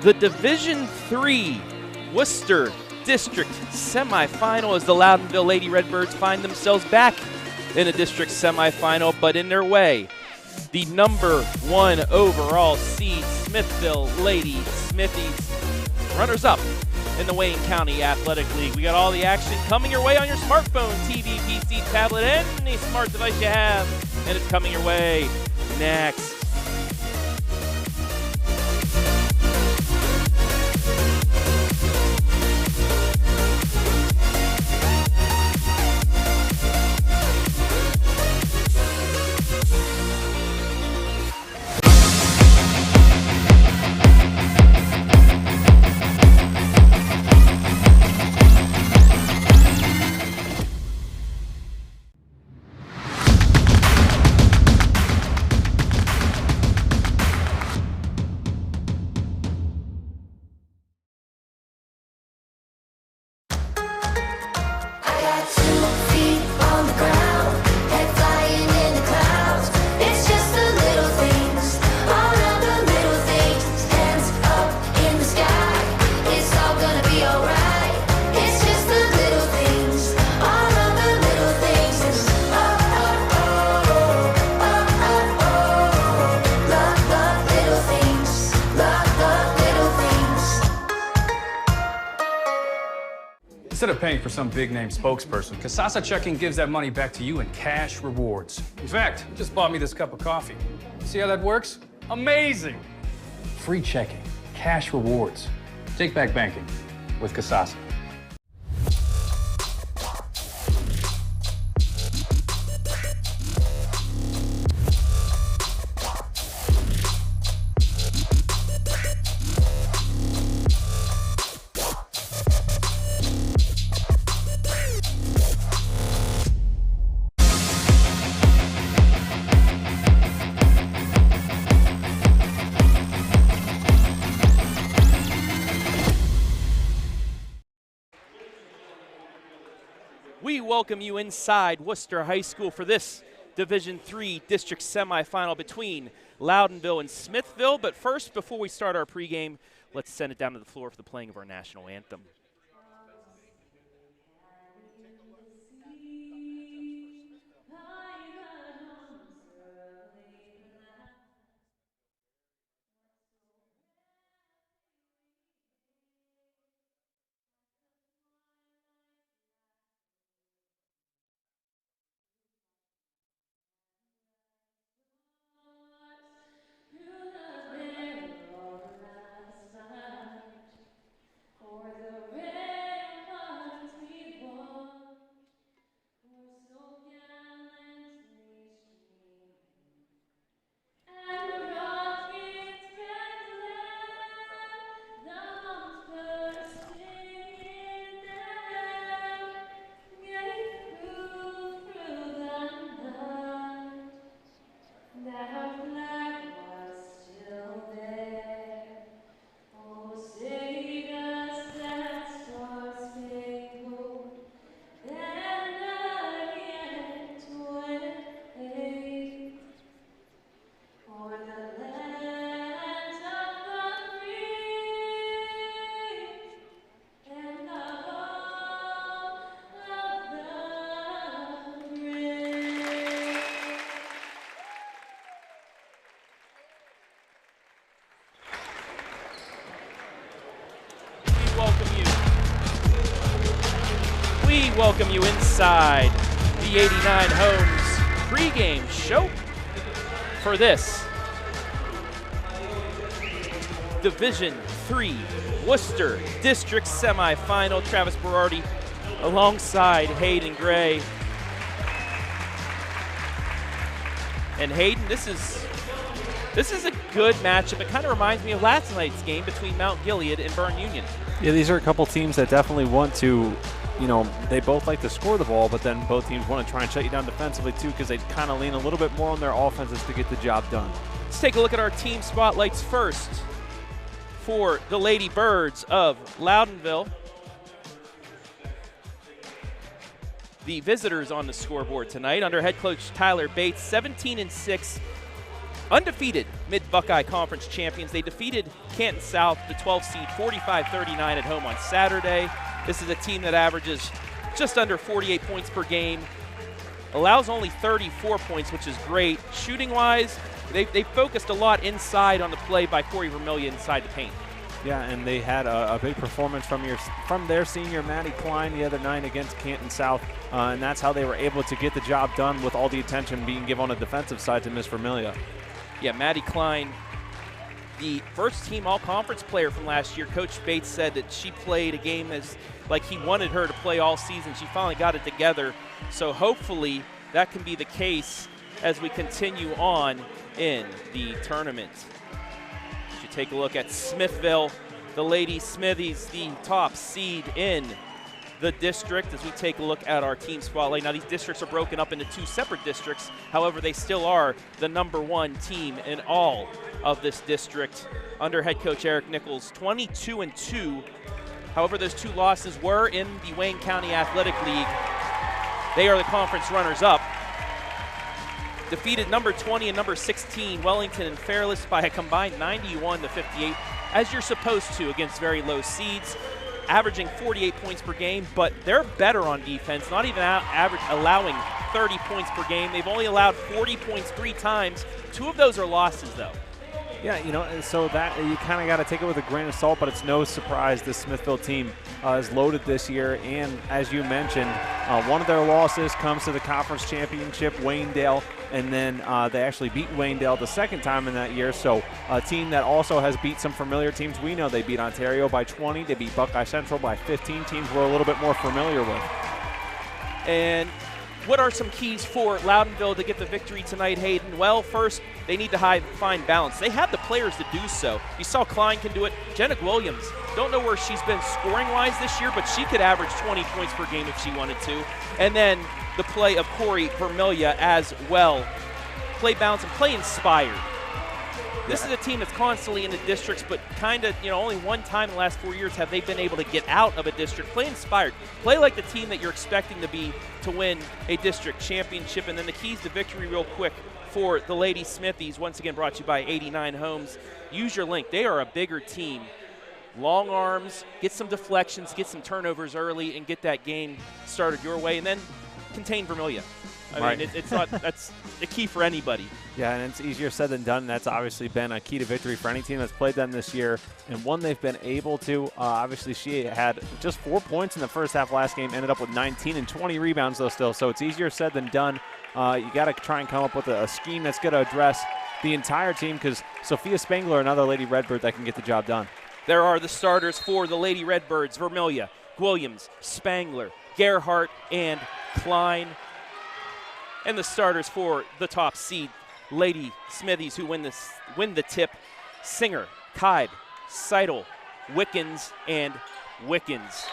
The Division III Wooster District semifinal as the Loudonville Lady Redbirds find themselves back in a district semifinal, but in their way, the #1 overall seed Smithville Lady Smithies, runners-up in the Wayne County Athletic League. We got all the action coming your way on your smartphone, TV, PC, tablet, any smart device you have, and it's coming your way next. Instead of paying for some big-name spokesperson, Kasasa Checking gives that money back to you in cash rewards. In fact, you just bought me this cup of coffee. See how that works? Amazing! Free checking, cash rewards. Take back banking with Kasasa. We welcome you inside Wooster High School for this Division III district semifinal between Loudonville and Smithville. But first, before we start our pregame, let's send it down to the floor for the playing of our national anthem. We welcome you inside the 89 Homes pregame show for this Division III Wooster District semifinal. Travis Berardi alongside Hayden Gray. And Hayden, this is a good matchup. It kind of reminds me of last night's game between Mount Gilead and Bern Union. Yeah, these are a couple teams that definitely want to, they both like to score the ball, but then both teams want to try and shut you down defensively too, because they kind of lean a little bit more on their offenses to get the job done. Let's take a look at our team spotlights first for the Lady Birds of Loudonville. The visitors on the scoreboard tonight under head coach Tyler Bates, 17-6 undefeated Mid-Buckeye Conference champions. They defeated Canton South, the 12th seed, 45-39 at home on Saturday. This is a team that averages just under 48 points per game, allows only 34 points, which is great. Shooting-wise, they focused a lot inside on the play by Corri Vermilya inside the paint. Yeah, and they had a big performance from their senior Maddie Klein the other night against Canton South, and that's how they were able to get the job done with all the attention being given on the defensive side to Miss Vermilya. Yeah, Maddie Klein, the first-team all-conference player from last year. Coach Bates said that she played a game as like he wanted her to play all season. She finally got it together, so hopefully that can be the case as we continue on in the tournament. You take a look at Smithville, the Lady Smithies, the top seed in the district, as we take a look at our team spotlight. Now, these districts are broken up into 2 separate districts. However, they still are the #1 team in all of this district under head coach Eric Nichols, 22-2. However, those 2 losses were in the Wayne County Athletic League. They are the conference runners-up. Defeated number 20 and number 16, Wellington and Fairless, by a combined 91-58, as you're supposed to against very low seeds, averaging 48 points per game, but they're better on defense, not even allowing 30 points per game. They've only allowed 40 points 3 times. 2 of those are losses, though. Yeah, you know, so that you kind of got to take it with a grain of salt, but it's no surprise this Smithville team is loaded this year. And as you mentioned, one of their losses comes to the conference championship, Waynedale, and then they actually beat Waynedale the second time in that year. So a team that also has beat some familiar teams. We know they beat Ontario by 20. They beat Buckeye Central by 15, teams we're a little bit more familiar with. And what are some keys for Loudonville to get the victory tonight, Hayden? Well, first, they need to find balance. They have the players to do so. You saw Klein can do it. Jenna Williams, don't know where she's been scoring-wise this year, but she could average 20 points per game if she wanted to. And then the play of Corri Vermilya as well. Play balance and play inspired. This is a team that's constantly in the districts, but kind of, only one time in the last 4 years have they been able to get out of a district. Play inspired. Play like the team that you're expecting to win a district championship. And then the keys to victory real quick for the Lady Smithies, once again brought to you by 89 Homes. Use your link. They are a bigger team. Long arms, get some deflections, get some turnovers early, and get that game started your way. And then contain Vermilya. I mean, it's not, that's a key for anybody. Yeah, and it's easier said than done. That's obviously been a key to victory for any team that's played them this year, and one they've been able to. Obviously, she had just 4 points in the first half last game, ended up with 19 and 20 rebounds, though, still. So it's easier said than done. You got to try and come up with a scheme that's going to address the entire team, because Sophia Spangler, another Lady Redbird that can get the job done. There are the starters for the Lady Redbirds: Vermilya, Williams, Spangler, Gerhardt, and Klein. And the starters for the top seed Lady Smithies, who win the tip: Singer, Kaib, Seidel, Wickens, and Wickens.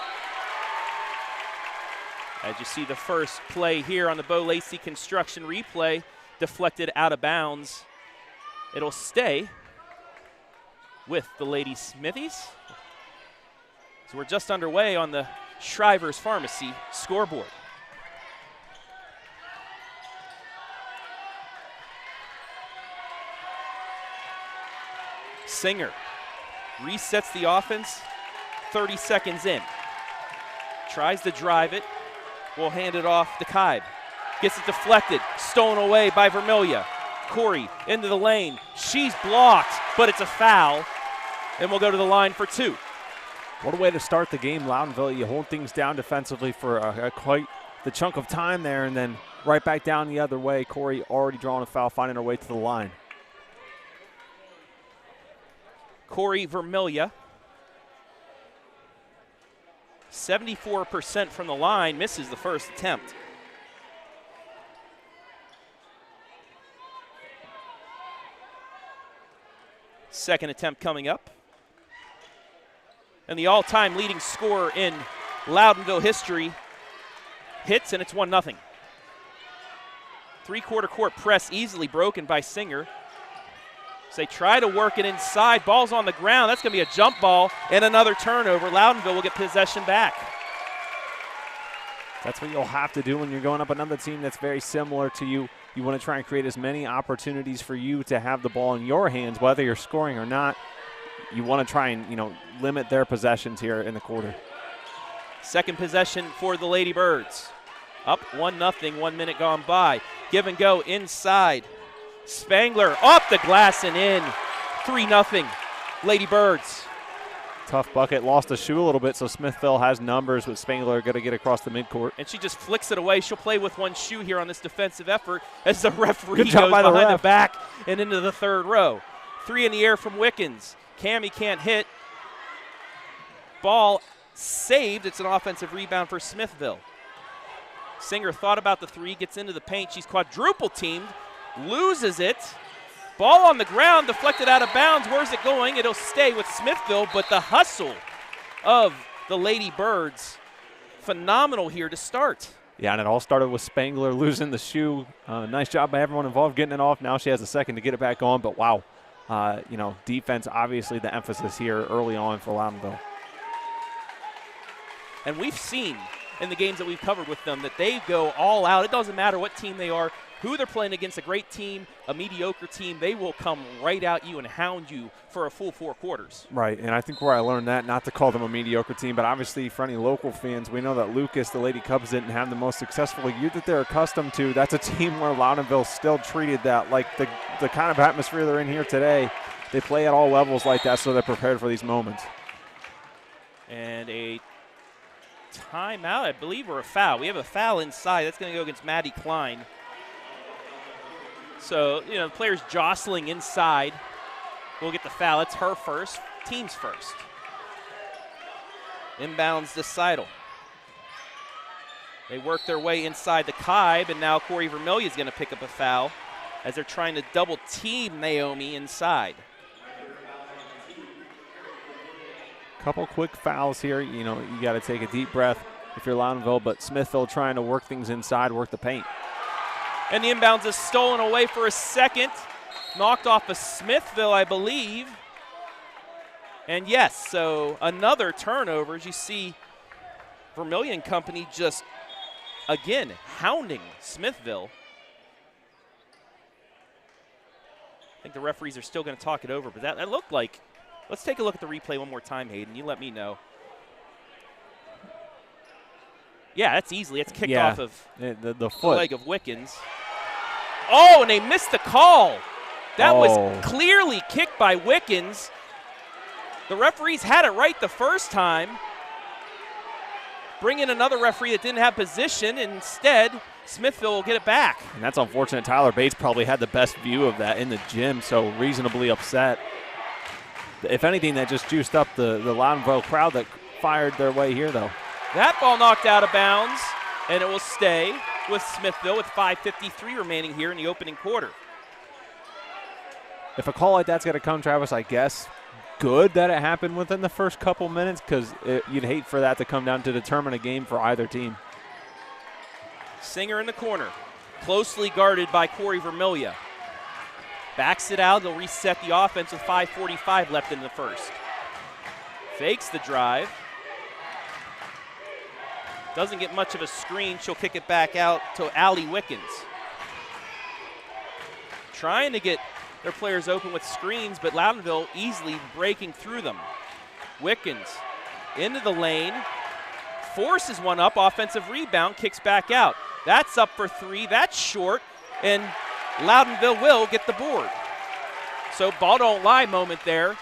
As you see the first play here on the Lacey Construction replay, deflected out of bounds. It'll stay with the Lady Smithies. So we're just underway on the Shrivers Pharmacy scoreboard. Singer resets the offense 30 seconds in. Tries to drive it. Will hand it off to Kaib. Gets it deflected. Stolen away by Vermilya. Corri into the lane. She's blocked, but it's a foul. And we'll go to the line for 2. What a way to start the game, Loudonville. You hold things down defensively for quite the chunk of time there, and then right back down the other way. Corri already drawing a foul, finding her way to the line. Corri Vermilya, 74% from the line, misses the first attempt. Second attempt coming up. And the all-time leading scorer in Loudonville history hits, and it's 1-0. Three-quarter court press easily broken by Singer. So they try to work it inside. Ball's on the ground. That's going to be a jump ball and another turnover. Loudonville will get possession back. That's what you'll have to do when you're going up another team that's very similar to you You want to try and create as many opportunities for you to have the ball in your hands, whether you're scoring or not. You want to try and, limit their possessions here in the quarter. Second possession for the Lady Birds. Up 1-0, 1 minute gone by. Give and go inside. Spangler off the glass and in. 3-0, Lady Birds. Tough bucket, lost a shoe a little bit, so Smithville has numbers with Spangler going to get across the midcourt. And she just flicks it away. She'll play with one shoe here on this defensive effort as the referee Good job goes by the behind ref. the back and into the third row. 3 in the air from Wickens. Cammie can't hit. Ball saved. It's an offensive rebound for Smithville. Singer thought about the 3, gets into the paint. She's quadruple teamed, loses it. Ball on the ground, deflected out of bounds. Where's it going? It'll stay with Smithville, but the hustle of the Lady Birds, phenomenal here to start. Yeah, and it all started with Spangler losing the shoe. Nice job by everyone involved getting it off. Now she has a second to get it back on, but wow. Defense obviously the emphasis here early on for Loudonville. And we've seen in the games that we've covered with them that they go all out. It doesn't matter what team they are, who they're playing against, a great team, a mediocre team, they will come right at you and hound you for a full 4 quarters. Right, and I think where I learned that, not to call them a mediocre team, but obviously for any local fans, we know that Lucas, the Lady Cubs, didn't have the most successful year that they're accustomed to. That's a team where Loudonville still treated that like the kind of atmosphere they're in here today. They play at all levels like that, so they're prepared for these moments. And a timeout, I believe, or a foul. We have a foul inside. That's going to go against Maddie Klein. So, the players jostling inside will get the foul. It's her first, team's first. Inbounds to Seidel. They work their way inside the Kibe, and now Corri Vermilya is going to pick up a foul as they're trying to double team Naomi inside. Couple quick fouls here. You got to take a deep breath if you're Loudonville, but Smithville trying to work things inside, work the paint. And the inbounds is stolen away for a second. Knocked off of Smithville, I believe. And yes, so another turnover. As you see, Vermilya and company just, again, hounding Smithville. I think the referees are still going to talk it over, but that looked like. Let's take a look at the replay one more time, Hayden. You let me know. Yeah, that's easily. It's kicked off of the foot. The leg of Wickens. Oh, and they missed the call. That was clearly kicked by Wickens. The referees had it right the first time. Bring in another referee that didn't have position. Instead, Smithville will get it back. And that's unfortunate. Tyler Bates probably had the best view of that in the gym, so reasonably upset. If anything, that just juiced up the Loudonville crowd that fired their way here, though. That ball knocked out of bounds, and it will stay with Smithville with 5:53 remaining here in the opening quarter. If a call like that's going to come, Travis, I guess good that it happened within the first couple minutes, because you'd hate for that to come down to determine a game for either team. Singer in the corner, closely guarded by Corri Vermilya. Backs it out. They'll reset the offense with 5:45 left in the first. Fakes the drive. Doesn't get much of a screen. She'll kick it back out to Allie Wickens. Trying to get their players open with screens, but Loudonville easily breaking through them. Wickens into the lane. Forces one up. Offensive rebound. Kicks back out. That's up for 3. That's short. And Loudonville will get the board. So ball don't lie moment there.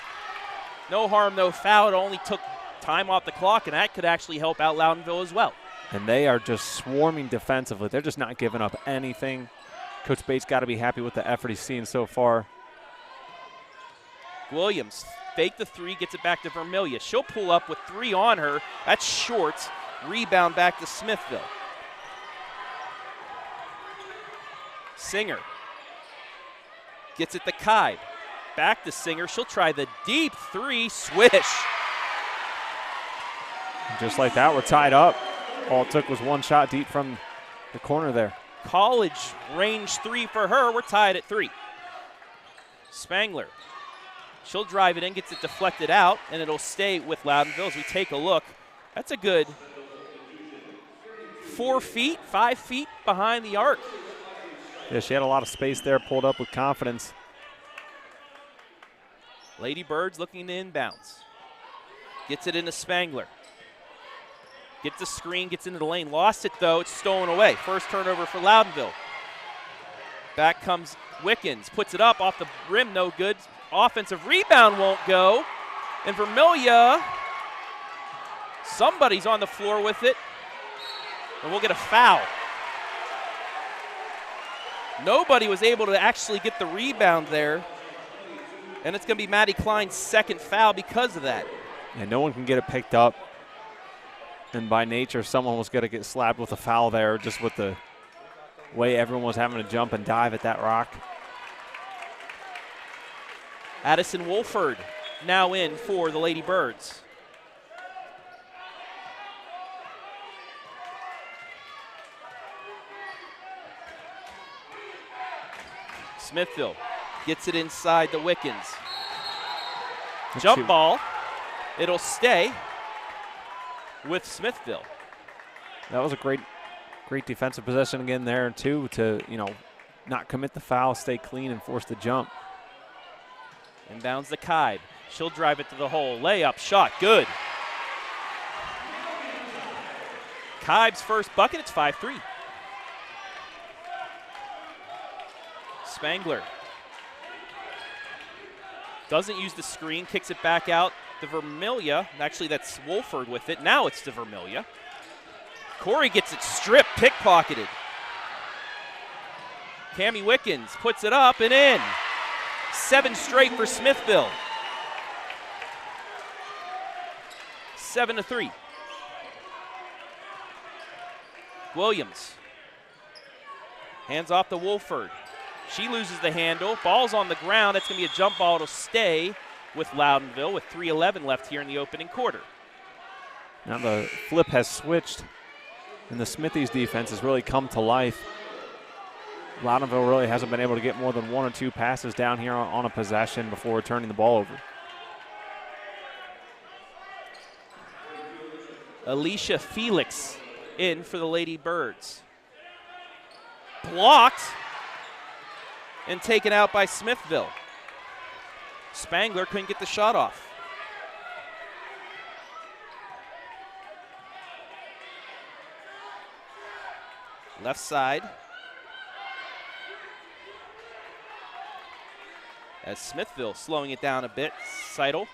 No harm, no foul. It only took time off the clock, and that could actually help out Loudonville as well. And they are just swarming defensively. They're just not giving up anything. Coach Bates got to be happy with the effort he's seen so far. Williams fake the 3, gets it back to Vermilya. She'll pull up with 3 on her. That's short. Rebound back to Smithville. Singer gets it to Kibe. Back to Singer. She'll try the deep 3. Swish. Just like that, we're tied up. All it took was one shot deep from the corner there. College range 3 for her. We're tied at 3. Spangler. She'll drive it in, gets it deflected out, and it'll stay with Loudonville as we take a look. That's a good 4 feet, 5 feet behind the arc. Yeah, she had a lot of space there, pulled up with confidence. Lady Birds looking to inbounds. Gets it into Spangler. Gets the screen, gets into the lane. Lost it, though. It's stolen away. First turnover for Loudonville. Back comes Wickens. Puts it up off the rim. No good. Offensive rebound won't go. And Vermilya, somebody's on the floor with it. And we'll get a foul. Nobody was able to actually get the rebound there. And it's going to be Maddie Klein's second foul because of that. And no one can get it picked up. And by nature, someone was going to get slapped with a foul there just with the way everyone was having to jump and dive at that rock. Addison Wolford now in for the Lady Birds. Smithville gets it inside the Wickens. Jump ball. It'll stay with Smithville. That was a great defensive possession again there, too, to, not commit the foul, stay clean, and force the jump. Inbounds the Kibe. She'll drive it to the hole. Layup, shot, good. Kibe's first bucket, it's 5-3. Spangler doesn't use the screen, kicks it back out to Vermilya. Actually, that's Wolford with it. Now it's to Vermilya. Corri gets it stripped, pickpocketed. Cammie Wickens puts it up and in. 7 straight for Smithville. 7-3. Williams. Hands off to Wolford. She loses the handle. Ball's on the ground. That's going to be a jump ball. It'll stay with Loudonville with 3:11 left here in the opening quarter. Now the flip has switched, and the Smithies defense has really come to life. Loudonville really hasn't been able to get more than 1 or 2 passes down here on a possession before turning the ball over. Alicia Felix in for the Lady Birds. Blocked and taken out by Smithville. Spangler couldn't get the shot off. Left side. As Smithville slowing it down a bit. Seidel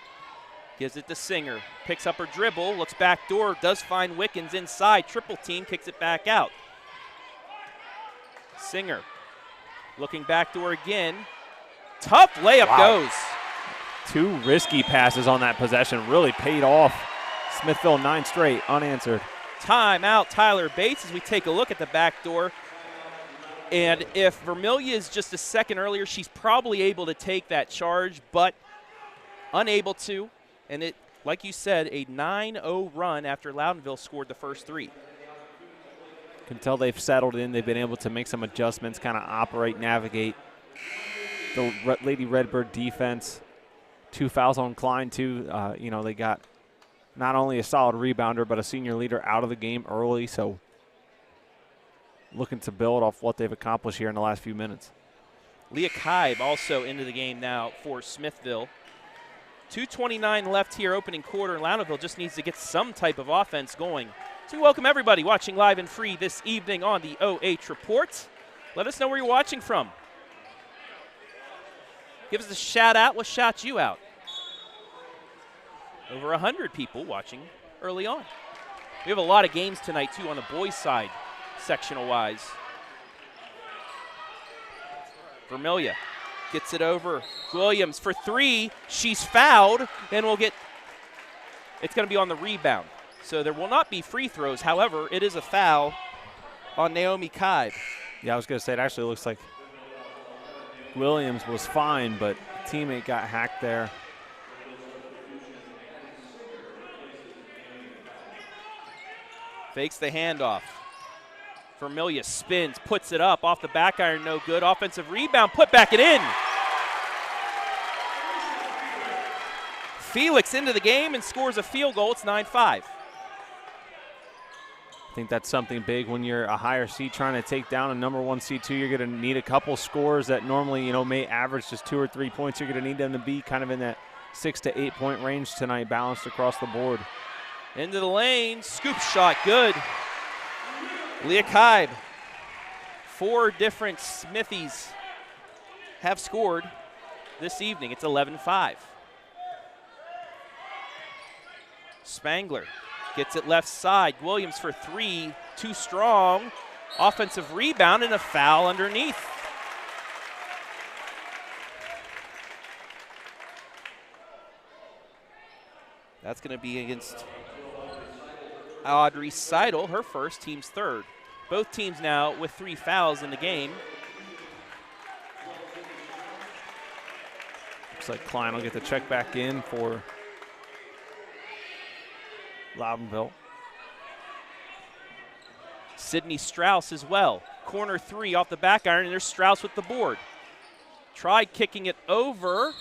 gives it to Singer. Picks up her dribble, looks back door, does find Wickens inside. Triple team, kicks it back out. Singer looking back door again. Tough layup goes. 2 risky passes on that possession really paid off. Smithville 9 straight unanswered. Timeout, Tyler Bates, as we take a look at the back door. And if Vermilya is just a second earlier, she's probably able to take that charge, but unable to. And it, like you said, a 9-0 run after Loudonville scored the first 3. Can tell they've settled in. They've been able to make some adjustments, kind of operate, navigate the Lady Redbird defense. 2 fouls on Klein, too. They got not only a solid rebounder, but a senior leader out of the game early. So looking to build off what they've accomplished here in the last few minutes. Leah Kibe also into the game now for Smithville. 2:29 left here, opening quarter, and Loudonville just needs to get some type of offense going. So we welcome everybody watching live and free this evening on the OH Report. Let us know where you're watching from. Give us a shout out. We'll shout you out. Over 100 people watching early on. We have a lot of games tonight, too, on the boys' side, sectional-wise. Vermilya gets it over. Williams for 3. She's fouled, and it's going to be on the rebound. So there will not be free throws. However, it is a foul on Naomi Kibe. Yeah, I was going to say it actually looks like Williams was fine, but a teammate got hacked there. Fakes the handoff. Vermilya spins, puts it up, off the back iron, no good. Offensive rebound, put back it in. Felix into the game and scores a field goal. It's 9-5. think that's something big when you're a higher seed trying to take down a number 1 seed too. You're going to need a couple scores that normally, may average just 2 or 3 points. You're going to need them to be kind of in that 6 to 8 point range tonight, balanced across the board. Into the lane, scoop shot, good. Leah Kaib. 4 different Smithies have scored this evening. It's 11-5. Spangler gets it left side. Williams for 3, too strong. Offensive rebound and a foul underneath. That's going to be against Audrey Seidel, her first, team's third. Both teams now with 3 fouls in the game. Looks like Klein will get the check back in for Loudonville. Sydney Strauss as well. Corner 3 off the back iron, and there's Strauss with the board. Tried kicking it over.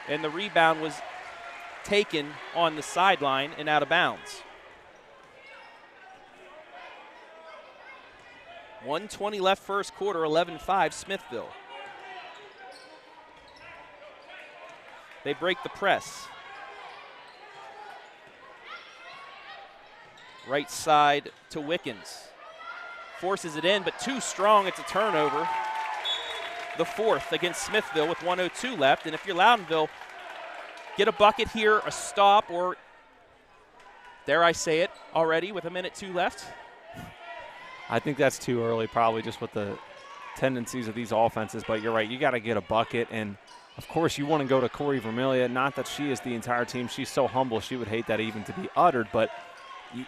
And the rebound was taken on the sideline and out of bounds. 1:20 left first quarter, 11-5 Smithville. They break the press. Right side to Wickens. Forces it in, but too strong. It's a turnover. The 4th against Smithville with 1:02 left. And if you're Loudonville, get a bucket here, a stop, or dare I say it already with 1:02 left? I think that's too early, probably just with the tendencies of these offenses. But you're right, you got to get a bucket. And, of course, you want to go to Corri Vermilya. Not that she is the entire team. She's so humble. She would hate that even to be uttered. But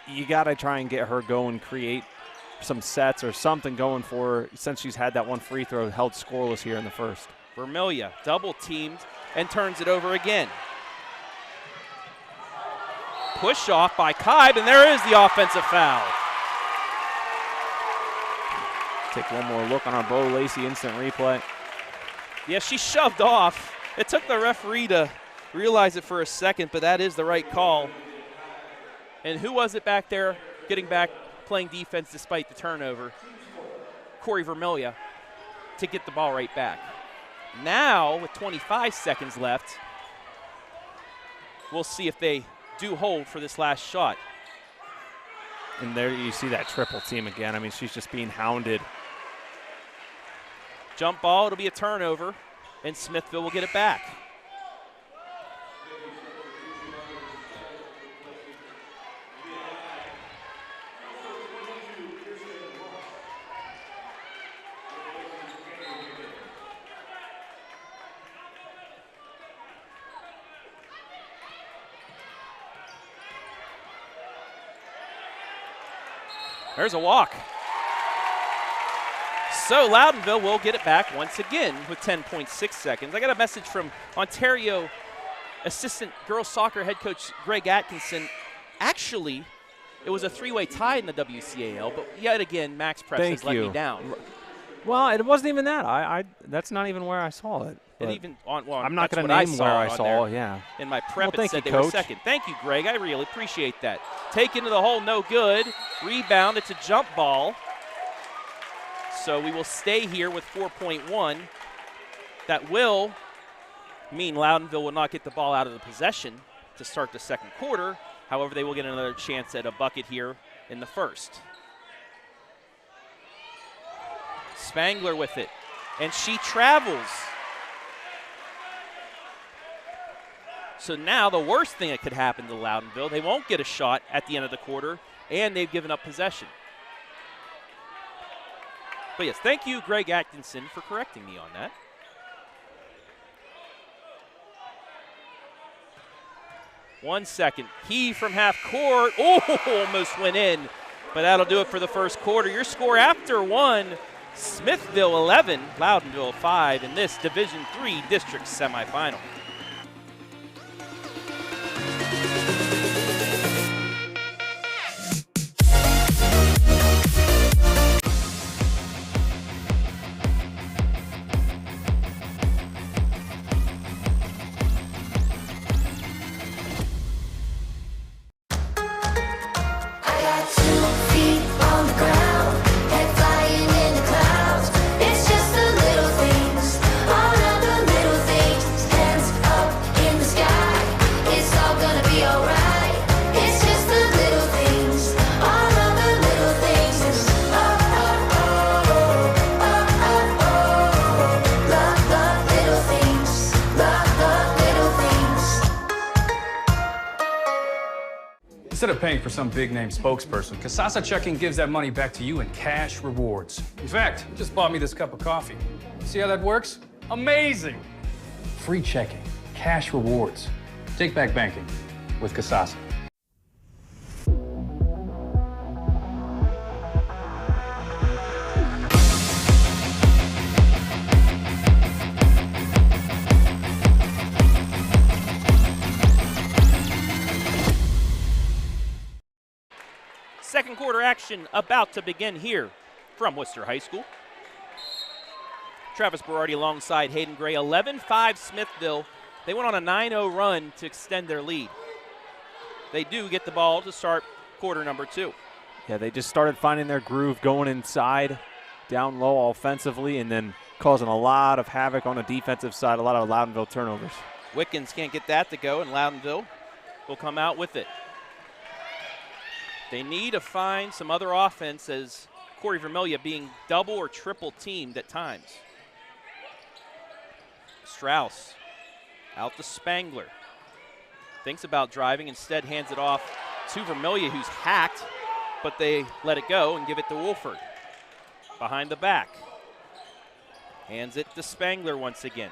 you got to try and get her going, create some sets or something going for her since she's had that one free throw held scoreless here in the first. Vermilya double teamed and turns it over again. Push off by Kaib, and there is the offensive foul. Take one more look on our Bo Lacey instant replay. Yeah, she shoved off. It took the referee to realize it for a second, but that is the right call. And who was it back there getting back, playing defense despite the turnover? Corri Vermilya to get the ball right back. Now, with 25 seconds left, we'll see if they do hold for this last shot. And there you see that triple team again. I mean, she's just being hounded. Jump ball, it'll be a turnover, and Smithville will get it back. There's a walk. So Loudonville will get it back once again with 10.6 seconds. I got a message from Ontario assistant girls soccer head coach Greg Atkinson. Actually, it was a 3-way tie in the WCAL, but yet again, Max Preps has let me down. Well, it wasn't even that. That's not even where I saw it. And even on, well, I'm not going to name where I saw. Yeah. In my prep, well, it said they were second. Thank you, Greg. I really appreciate that. Take into the hole, no good. Rebound. It's a jump ball. So we will stay here with 4.1. That will mean Loudonville will not get the ball out of the possession to start the second quarter. However, they will get another chance at a bucket here in the first. Spangler with it, and she travels. So now the worst thing that could happen to Loudonville, they won't get a shot at the end of the quarter, and they've given up possession. But yes, thank you, Greg Atkinson, for correcting me on that. One second. Heave from half court. Oh, almost went in. But that'll do it for the first quarter. Your score after one, Smithville 11, Loudonville 5 in this Division III district semifinal. of paying for some big-name spokesperson, Kasasa Checking gives that money back to you in cash rewards. In fact, you just bought me this cup of coffee. See how that works? Amazing! Free checking, cash rewards. Take back banking with Kasasa. Second quarter action about to begin here from Wooster High School. Travis Berardi alongside Hayden Gray, 11-5 Smithville. They went on a 9-0 run to extend their lead. They do get the ball to start quarter number 2. Yeah, they just started finding their groove, going inside, down low offensively, and then causing a lot of havoc on the defensive side, a lot of Loudonville turnovers. Wickens can't get that to go, and Loudonville will come out with it. They need to find some other offense as Corri Vermilya being double or triple teamed at times. Strauss out to Spangler. Thinks about driving, instead hands it off to Vermilya, who's hacked, but they let it go and give it to Wolford. Behind the back. Hands it to Spangler once again.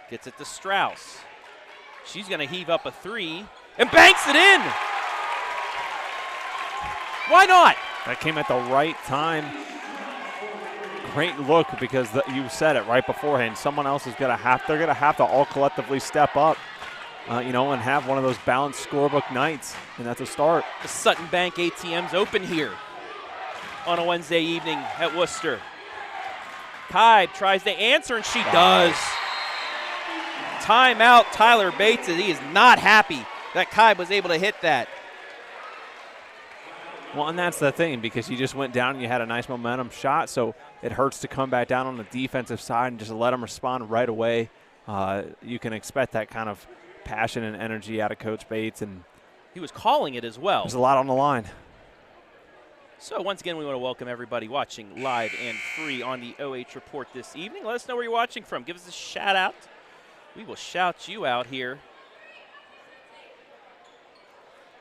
Gets it to Strauss. She's going to heave up a 3 and banks it in. Why not? That came at the right time. Great look, because you said it right beforehand. Someone else is going to have to all collectively step up, and have one of those balanced scorebook nights, and that's a start. The Sutton Bank ATM's open here on a Wednesday evening at Wooster. Kybe tries to answer, and she does. Timeout, Tyler Bates. He is not happy that Kybe was able to hit that. Well, and that's the thing, because you just went down and you had a nice momentum shot, so it hurts to come back down on the defensive side and just let them respond right away. You can expect that kind of passion and energy out of Coach Bates, and he was calling it as well. There's a lot on the line. So once again, we want to welcome everybody watching live and free on the OH Report this evening. Let us know where you're watching from. Give us a shout out. We will shout you out here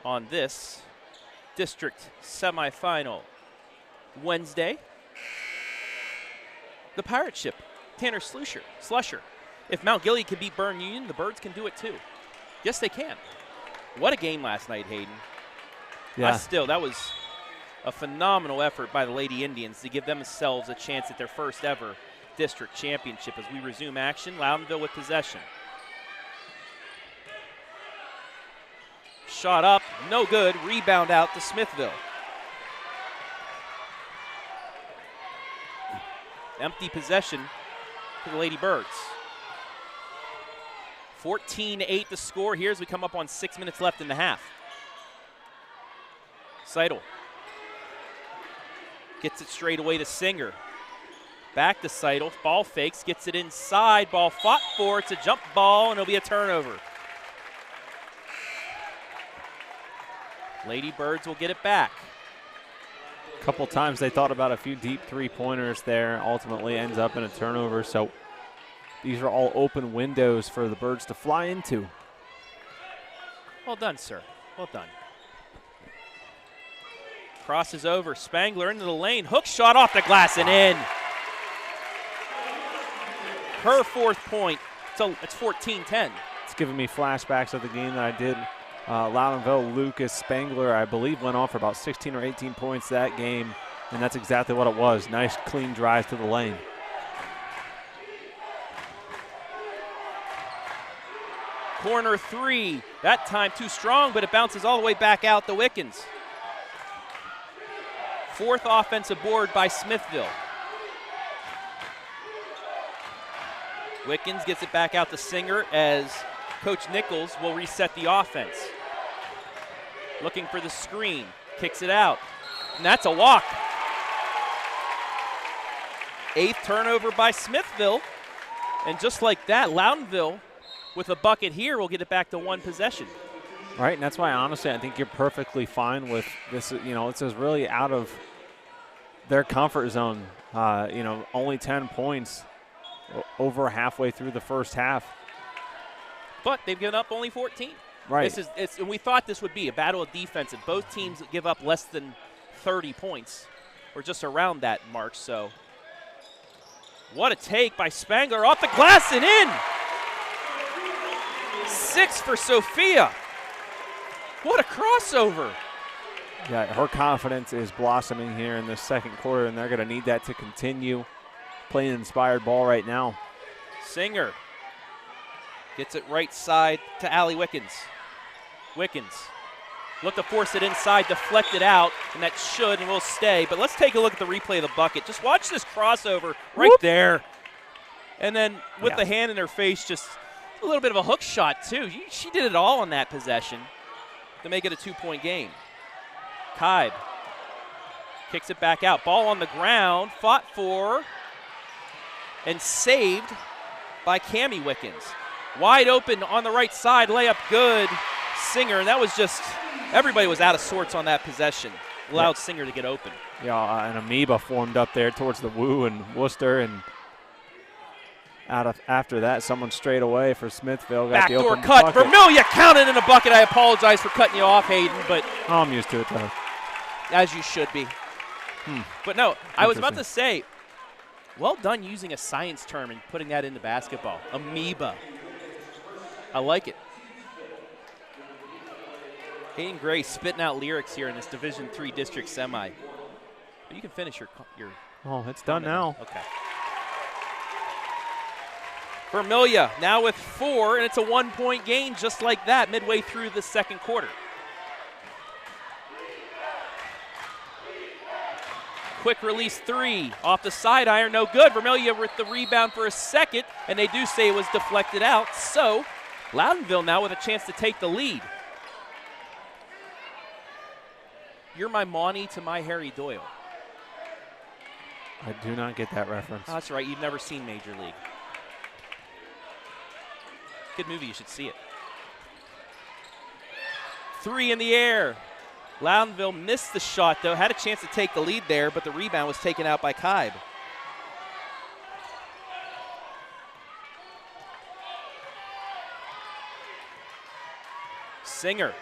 on this district semifinal Wednesday. The pirate ship, Tanner Slusher. If Mount Gilead can beat Bern Union, the Birds can do it too. Yes, they can. What a game last night, Hayden. Yeah. That was a phenomenal effort by the Lady Indians to give themselves a chance at their first ever district championship. As we resume action, Loudonville with possession. Shot up, no good. Rebound out to Smithville. Empty possession to the Lady Birds. 14-8 the score here as we come up on 6 minutes left in the half. Seidel gets it straight away to Singer. Back to Seidel, ball fakes, gets it inside, ball fought for, it's a jump ball, and it'll be a turnover. Lady Birds will get it back. A couple times they thought about a few deep three-pointers there, ultimately ends up in a turnover, so these are all open windows for the Birds to fly into. Well done, sir. Well done. Crosses over, Spangler into the lane, hook shot off the glass and in. Her fourth point, so it's 14-10. It's giving me flashbacks of the game that I did. Loudonville, Lucas Spangler, I believe, went off for about 16 or 18 points that game, and that's exactly what it was. Nice, clean drive to the lane. Corner 3, that time too strong, but it bounces all the way back out to Wickens. Fourth offensive board by Smithville. Wickens gets it back out to Singer as Coach Nichols will reset the offense. Looking for the screen, kicks it out, and that's a walk. 8th turnover by Smithville, and just like that, Loudonville with a bucket here will get it back to one possession. Right, and that's why, honestly, I think you're perfectly fine with this. This is really out of their comfort zone. Only 10 points over halfway through the first half. But they've given up only 14. Right. And we thought this would be a battle of defense, and both teams give up less than 30 points, or just around that mark. So what a take by Spangler off the glass and in. 6 for Sophia. What a crossover. Yeah, her confidence is blossoming here in this second quarter, and they're going to need that to continue playing inspired ball right now. Singer gets it right side to Allie Wickens. Wickens look to force it inside, deflect it out, and that should and will stay. But let's take a look at the replay of the bucket. Just watch this crossover right there. And then with the hand in her face, just a little bit of a hook shot, too. She did it all on that possession to make it a 2-point game. Kaib kicks it back out. Ball on the ground, fought for, and saved by Cammie Wickens. Wide open on the right side, layup good. Singer, and that was just, everybody was out of sorts on that possession. Allowed Singer to get open. Yeah, an amoeba formed up there towards the Woo and Wooster, and after that, someone straight away for Smithville. Got the backdoor open cut. bucket. Vermilya counted in a bucket. I apologize for cutting you off, Hayden, but Oh, I'm used to it, though. as you should be. But no, I was about to say, well done using a science term and putting that into basketball. Amoeba. I like it. Hayden Gray spitting out lyrics here in this Division III district semi. But you can finish your Oh, it's done now. Okay. Vermilya now with 4, and it's a 1-point gain just like that midway through the second quarter. Quick release 3 off the side iron, no good. Vermilya with the rebound for a second, and they do say it was deflected out. So Loudonville now with a chance to take the lead. You're my Monty to my Harry Doyle. I do not get that reference. Oh, that's right, you've never seen Major League. Good movie, you should see it. 3 in the air. Loudonville missed the shot, though. Had a chance to take the lead there, but the rebound was taken out by Kaib. Singer.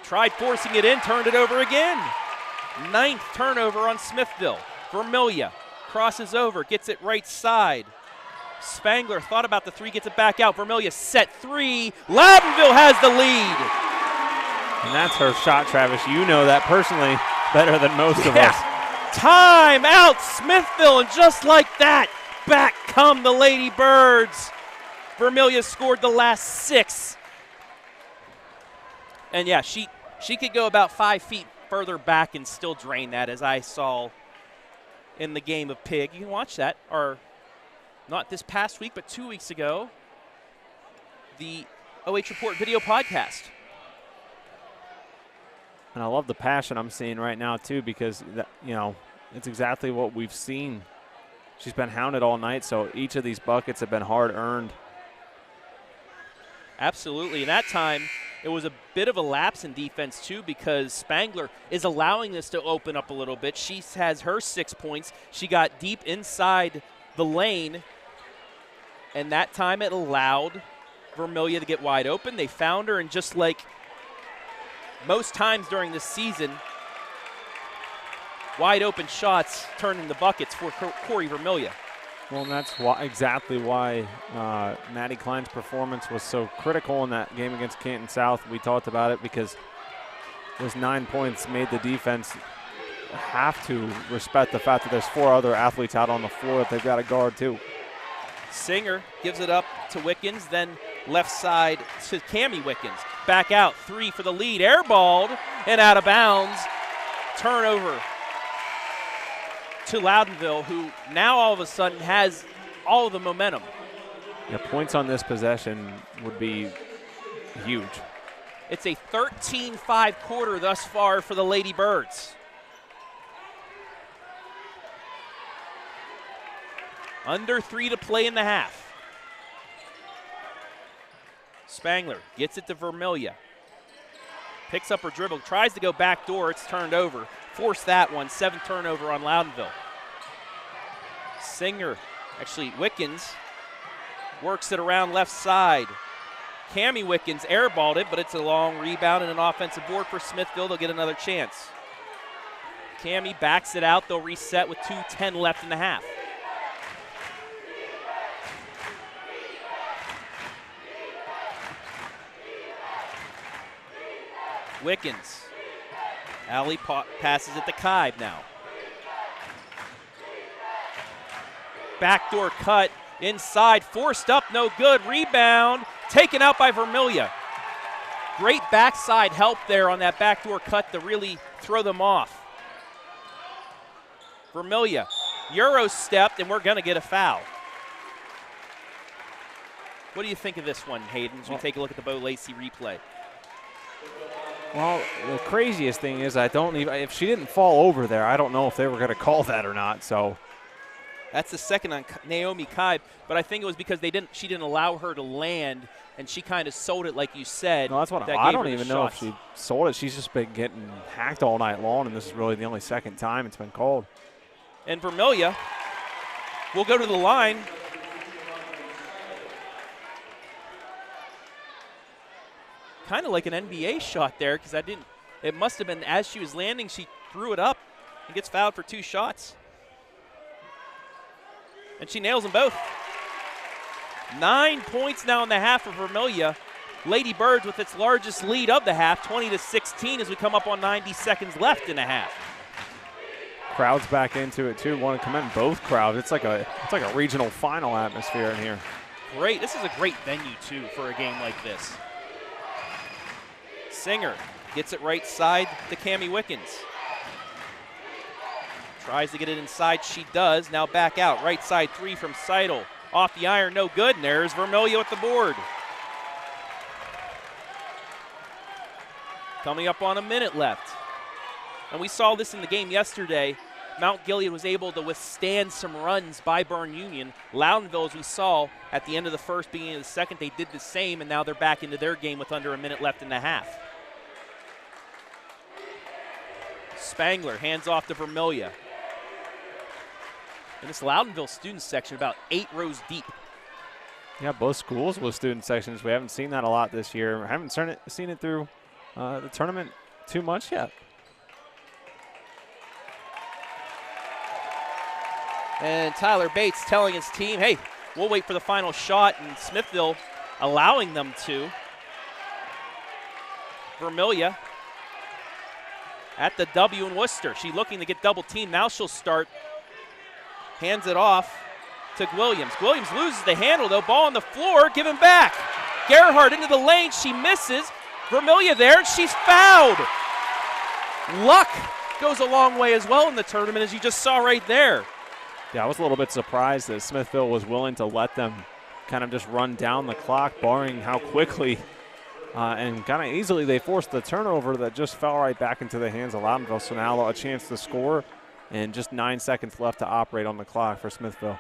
Tried forcing it in, turned it over again. 9th turnover on Smithville. Vermilya crosses over, gets it right side. Spangler thought about the 3, gets it back out. Vermilya set 3. Loudonville has the lead. And that's her shot, Travis. You know that personally better than most of us. Time out, Smithville, and just like that, back come the Lady Birds. Vermilya scored the last 6. And yeah, she could go about 5 feet further back and still drain that, as I saw in the game of Pig. You can watch that, or not this past week, but 2 weeks ago, the OH Report video podcast. And I love the passion I'm seeing right now, too, because, it's exactly what we've seen. She's been hounded all night, so each of these buckets have been hard-earned. Absolutely. And that time, it was a bit of a lapse in defense, too, because Spangler is allowing this to open up a little bit. She has her 6 points. She got deep inside the lane, and that time it allowed Vermilya to get wide open. They found her, and just like most times during this season, wide open shots turn into buckets for Corri Vermilya. Well, and that's exactly why Maddie Klein's performance was so critical in that game against Canton South. We talked about it because those 9 points made the defense have to respect the fact that there's 4 other athletes out on the floor that they've got to guard too. Singer gives it up to Wickens, then left side to Cammie Wickens. Back out, 3 for the lead, airballed and out of bounds. Turnover to Loudonville, who now all of a sudden has all of the momentum. Yeah, points on this possession would be huge. It's a 13-5 quarter thus far for the Lady Birds. Under 3 to play in the half. Spangler gets it to Vermilya. Picks up her dribble, tries to go back door, it's turned over. Forced that one, 7th turnover on Loudonville. Singer, actually Wickens, Works it around left side. Cami Wickens airballed it, but it's a long rebound and an offensive board for Smithville. They'll get another chance. Cami backs it out. They'll reset with 2:10 left in the half. Wickens. Alley passes it to Kibe now. Backdoor cut inside, forced up, no good. Rebound, taken out by Vermilya. Great backside help there on that backdoor cut to really throw them off. Vermilya, Euro stepped, and we're going to get a foul. What do you think of this one, Hayden, as we take a look at the Bo Lacey replay? Well, the craziest thing is if she didn't fall over there, I don't know if they were going to call that or not. So that's the second on Naomi Kibe, but I think it was because she didn't allow her to land, and she kind of sold it like you said. No, that's what I don't even know if she sold it. She's just been getting hacked all night long, and this is really the only second time it's been called. And Vermilya will go to the line. Kind of like an NBA shot there, because it must have been as she was landing, she threw it up and gets fouled for 2 shots. And she nails them both. 9 points now in the half for Vermilya. Lady Birds with its largest lead of the half, 20-16, as we come up on 90 seconds left in the half. Crowds back into it too. Want to commend both crowds. It's like a regional final atmosphere in here. Great. This is a great venue too for a game like this. Singer gets it right side to Cami Wickens. Tries to get it inside. She does. Now back out. Right side 3 from Seidel. Off the iron. No good. And there's Vermilya with the board. Coming up on a minute left. And we saw this in the game yesterday. Mount Gilead was able to withstand some runs by Bern Union. Loudonville, as we saw at the end of the first, beginning of the second, they did the same, and now they're back into their game with under a minute left in the half. Spangler hands off to Vermilya. And this Loudonville student section about 8 rows deep. Yeah, both schools with student sections. We haven't seen that a lot this year. Haven't seen it through the tournament too much yet. And Tyler Bates telling his team, hey, we'll wait for the final shot, and Smithville allowing them to. Vermilya at the W in Wooster. She's looking to get double teamed. Now she'll start. Hands it off to Williams. Williams loses the handle, though. Ball on the floor, given back. Gerhardt into the lane. She misses. Vermilya there, and she's fouled. Luck goes a long way as well in the tournament, as you just saw right there. Yeah, I was a little bit surprised that Smithville was willing to let them kind of just run down the clock, barring how quickly and kind of easily they forced the turnover that just fell right back into the hands of Loudonville. So now a chance to score and just 9 seconds left to operate on the clock for Smithville.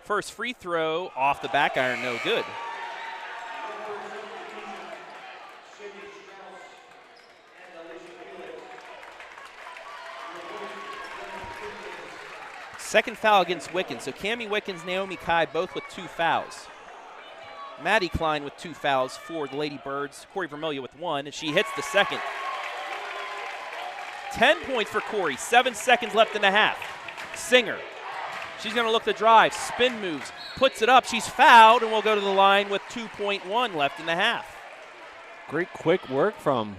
First free throw off the back iron, no good. Second foul against Wickens. So Cami Wickens, Naomi Kibe both with 2 fouls. Maddie Klein with 2 fouls for the Lady Birds. Corri Vermilya with 1, and she hits the second. 10 points for Corri, 7 seconds left in the half. Singer, she's going to look to drive, spin moves, puts it up. She's fouled, and will go to the line with 2.1 left in the half. Great quick work from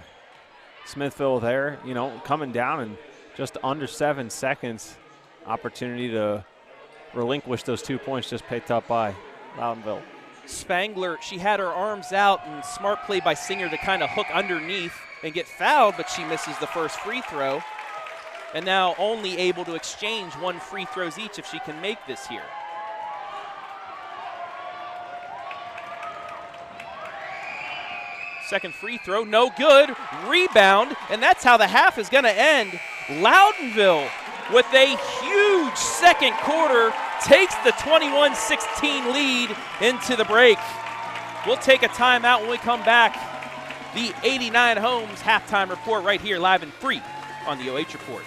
Smithville there, coming down in just under 7 seconds. Opportunity to relinquish those 2 points just picked up by Loudonville. Spangler, she had her arms out, and smart play by Singer to kind of hook underneath and get fouled, but she misses the first free throw. And now only able to exchange 1 free throws each if she can make this here. Second free throw, no good. Rebound, and that's how the half is going to end. Loudonville, with a huge second quarter, takes the 21-16 lead into the break. We'll take a timeout when we come back. The 89 Homes halftime report right here, live and free on the OH Report.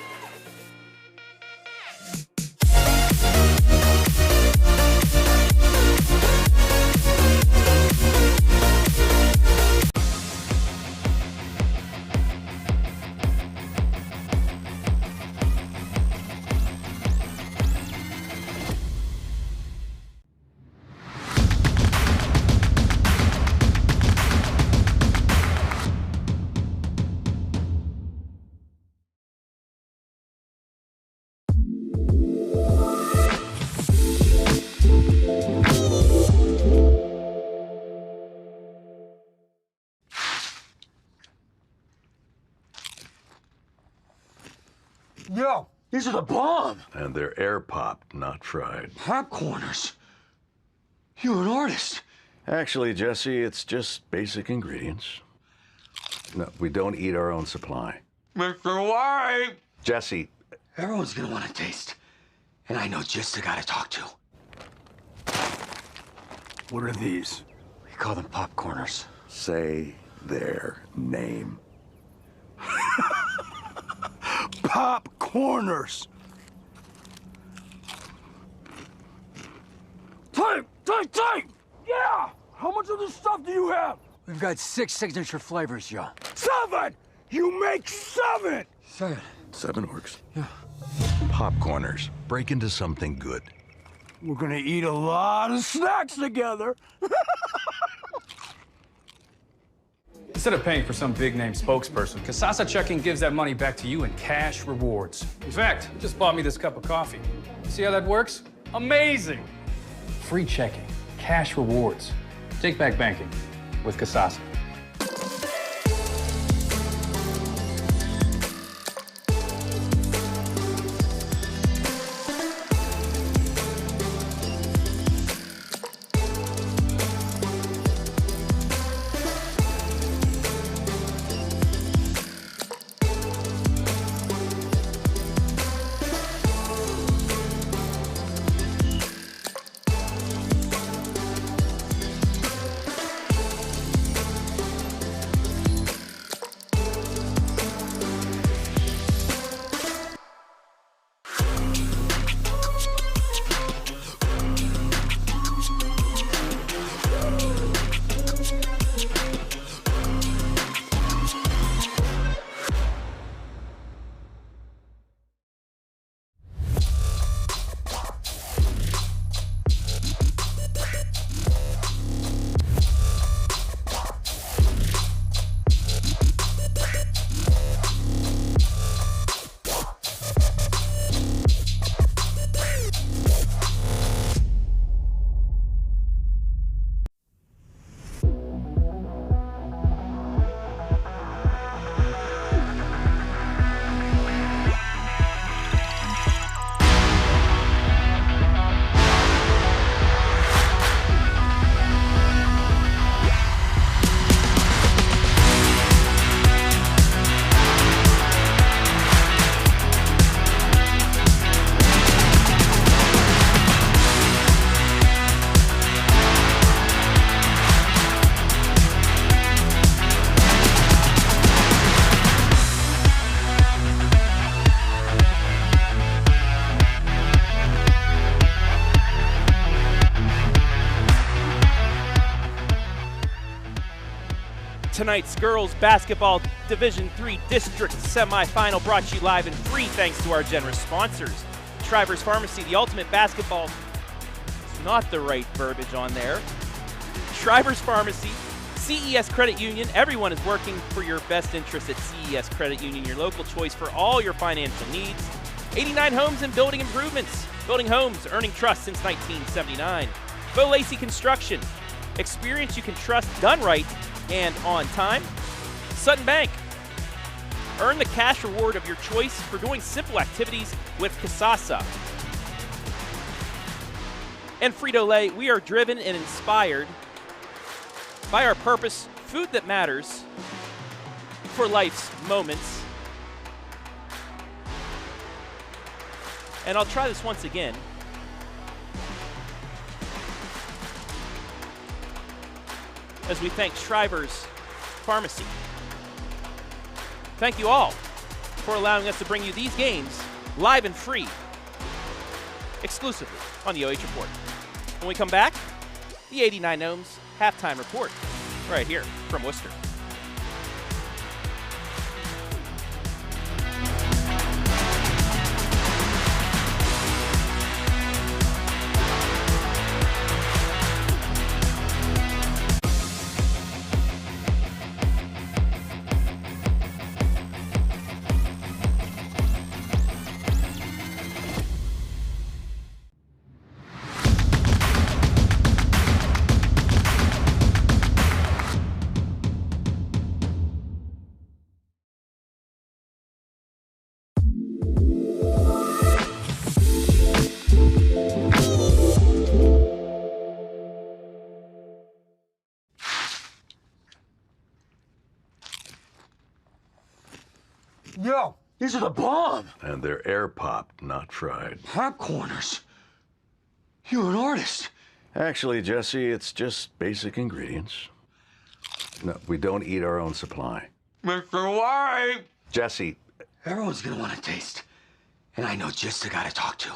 Yo, these are the bomb. And they're air popped, not fried. Popcorners. You're an artist. Actually, Jesse, it's just basic ingredients. No, we don't eat our own supply. Mr. White. Jesse. Everyone's gonna want to taste. And I know just the guy to talk to. What are these? We call them popcorners. Say their name. Popcorners. Take! Yeah! How much of this stuff do you have? We've got 6 signature flavors, Joe. 7! You make 7! 7. 7 works. Yeah. Popcorners. Break into something good. We're gonna eat a lot of snacks together. Instead of paying for some big-name spokesperson, Kasasa Checking gives that money back to you in cash rewards. In fact, you just bought me this cup of coffee. See how that works? Amazing! Free checking, cash rewards. Take back banking with Kasasa. Tonight's girls basketball Division III District Semifinal brought to you live and free thanks to our generous sponsors. Shrivers Pharmacy, the ultimate basketball. It's not the right verbiage on there. Shrivers Pharmacy, CES Credit Union. Everyone is working for your best interest at CES Credit Union, your local choice for all your financial needs. 89 homes and building improvements. Building homes, earning trust since 1979. Lacey Construction. Experience you can trust, done right and on time. Sutton Bank. Earn the cash reward of your choice for doing simple activities with Kasasa. And Frito Lay, we are driven and inspired by our purpose, food that matters for life's moments. And I'll try this once again. As we thank Shrivers Pharmacy. Thank you all for allowing us to bring you these games live and free, exclusively on the OH Report. When we come back, the 89 Gnomes halftime report right here from Wooster. These are the bomb. And they're air popped, not fried. Popcorners. You're an artist. Actually, Jesse, it's just basic ingredients. No, we don't eat our own supply. Mr. White. Jesse. Everyone's gonna want to taste. And I know just the guy to talk to.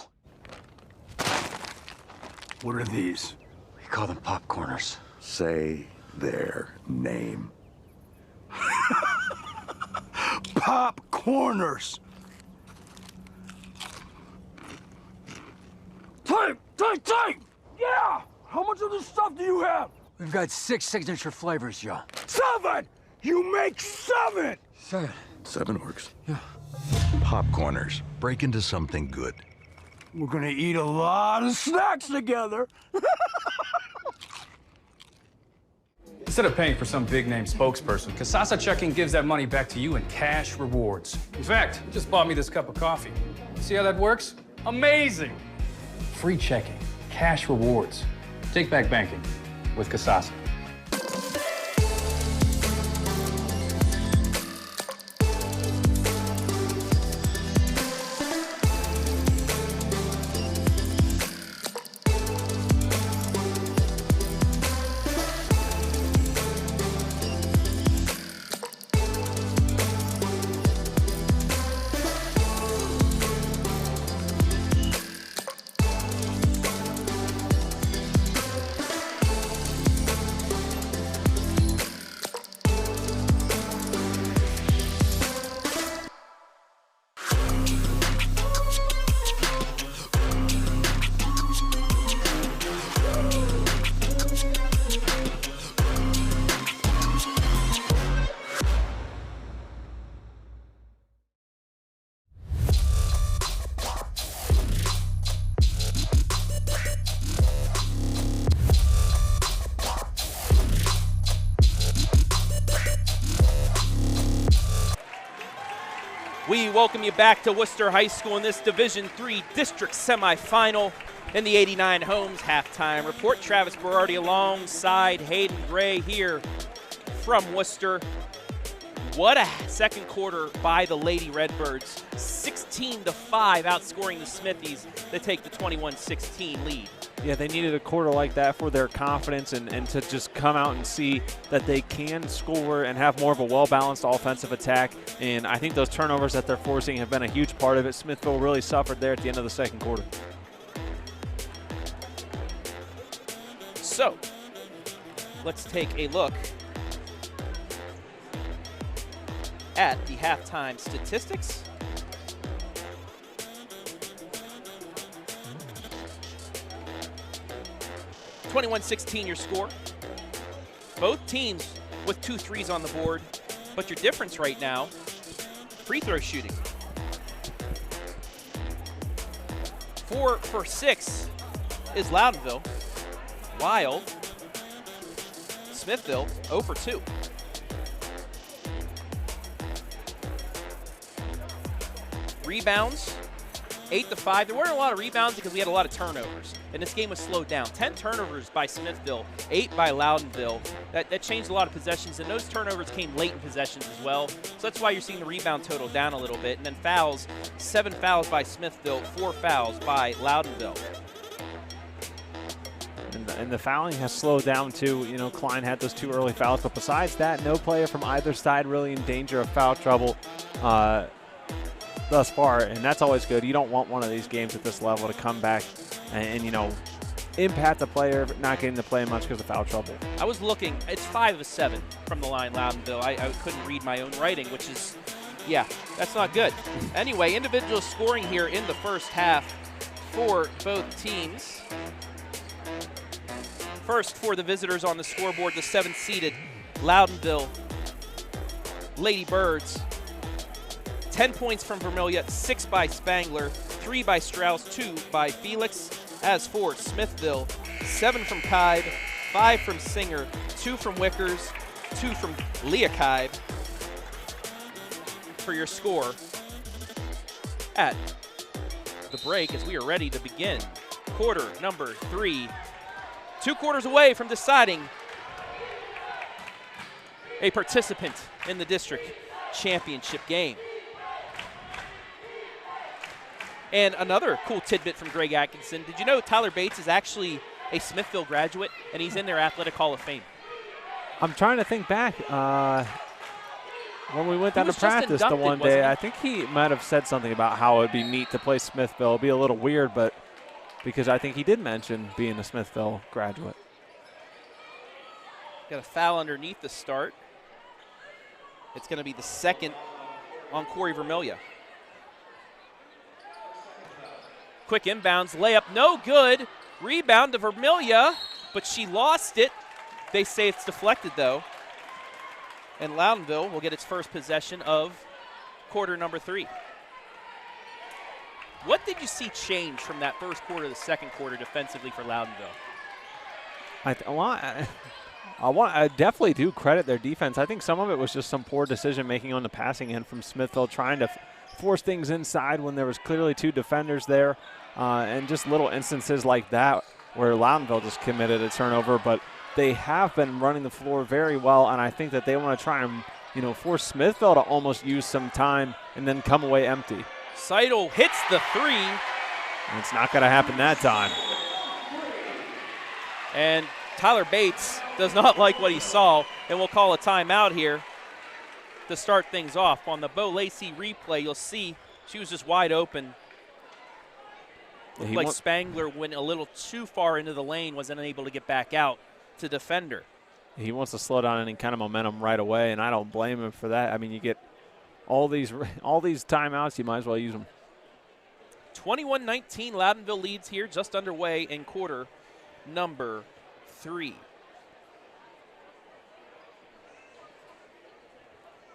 What are these? We call them popcorners. Say their name. Popcorners. Time! Yeah! How much of this stuff do you have? We've got 6 signature flavors, Joe. 7! You make 7! 7. 7 works. Yeah. Popcorners. Break into something good. We're gonna eat a lot of snacks together. Instead of paying for some big-name spokesperson, Kasasa Checking gives that money back to you in cash rewards. In fact, you just bought me this cup of coffee. See how that works? Amazing! Free checking, cash rewards. Take back banking with Kasasa. We welcome you back to Wooster High School in this Division III District Semifinal in the 89 Homes Halftime Report. Travis Berardi alongside Hayden Gray here from Wooster. What a second quarter by the Lady Redbirds. 16-5 outscoring the Smithies that take the 21-16 lead. Yeah, they needed a quarter like that for their confidence and to just come out and see that they can score and have more of a well-balanced offensive attack. And I think those turnovers that they're forcing have been a huge part of it. Smithville really suffered there at the end of the second quarter. So, let's take a look at the halftime statistics. (21-16) your score. Both teams with 2 threes on the board, but your difference right now, free throw shooting. 4 for 6 is Loudonville, while Smithville 0 for 2. Rebounds, 8-5. There weren't a lot of rebounds because we had a lot of turnovers. And this game was slowed down. 10 turnovers by Smithville, 8 by Loudonville. That changed a lot of possessions, and those turnovers came late in possessions as well. So that's why you're seeing the rebound total down a little bit. And then fouls, 7 fouls by Smithville, 4 fouls by Loudonville. And the fouling has slowed down too. You know, Klein had those 2 early fouls, but besides that, no player from either side really in danger of foul trouble thus far, and that's always good. You don't want one of these games at this level to come back and you know, impact the player not getting to play much because of foul trouble. I was looking, it's 5 of 7 from the line, Loudonville. I couldn't read my own writing, which is, yeah, that's not good. Anyway, individual scoring here in the first half for both teams. First for the visitors on the scoreboard, the 7th-seeded Loudonville Lady Birds. 10 points from Vermilya, 6 by Spangler, 3 by Strauss, 2 by Felix. As for Smithville, 7 from Kaib, 5 from Singer, 2 from Wickers, 2 from Leah Kaib for your score at the break as we are ready to begin quarter number 3. 2 quarters away from deciding a participant in the district championship game. And another cool tidbit from Greg Atkinson. Did you know Tyler Bates is actually a Smithville graduate, and he's in their Athletic Hall of Fame? I'm trying to think back. When we went down to practice the one day, I think he might have said something about how it would be neat to play Smithville. It would be a little weird, but because I think he did mention being a Smithville graduate. Got a foul underneath the start. It's going to be the second on Corri Vermilya. Quick inbounds, layup, no good. Rebound to Vermilya, but she lost it. They say it's deflected, though. And Loudonville will get its first possession of quarter number 3. What did you see change from that first quarter to the second quarter defensively for Loudonville? I definitely do credit their defense. I think some of it was just some poor decision-making on the passing end from Smithville, trying to force things inside when there was clearly 2 defenders there, and just little instances like that where Loudonville just committed a turnover. But they have been running the floor very well, and I think that they want to try and, force Smithville to almost use some time and then come away empty. Seidel hits the 3. And it's not going to happen that time. And Tyler Bates does not like what he saw, and we'll call a timeout here to start things off. On the Bo Lacey replay, you'll see she was just wide open. Looked like Spangler went a little too far into the lane, wasn't able to get back out to defend her. He wants to slow down any kind of momentum right away, and I don't blame him for that. I mean, you get all these timeouts, you might as well use them. 21-19, Loudonville leads here, just underway in quarter number 3.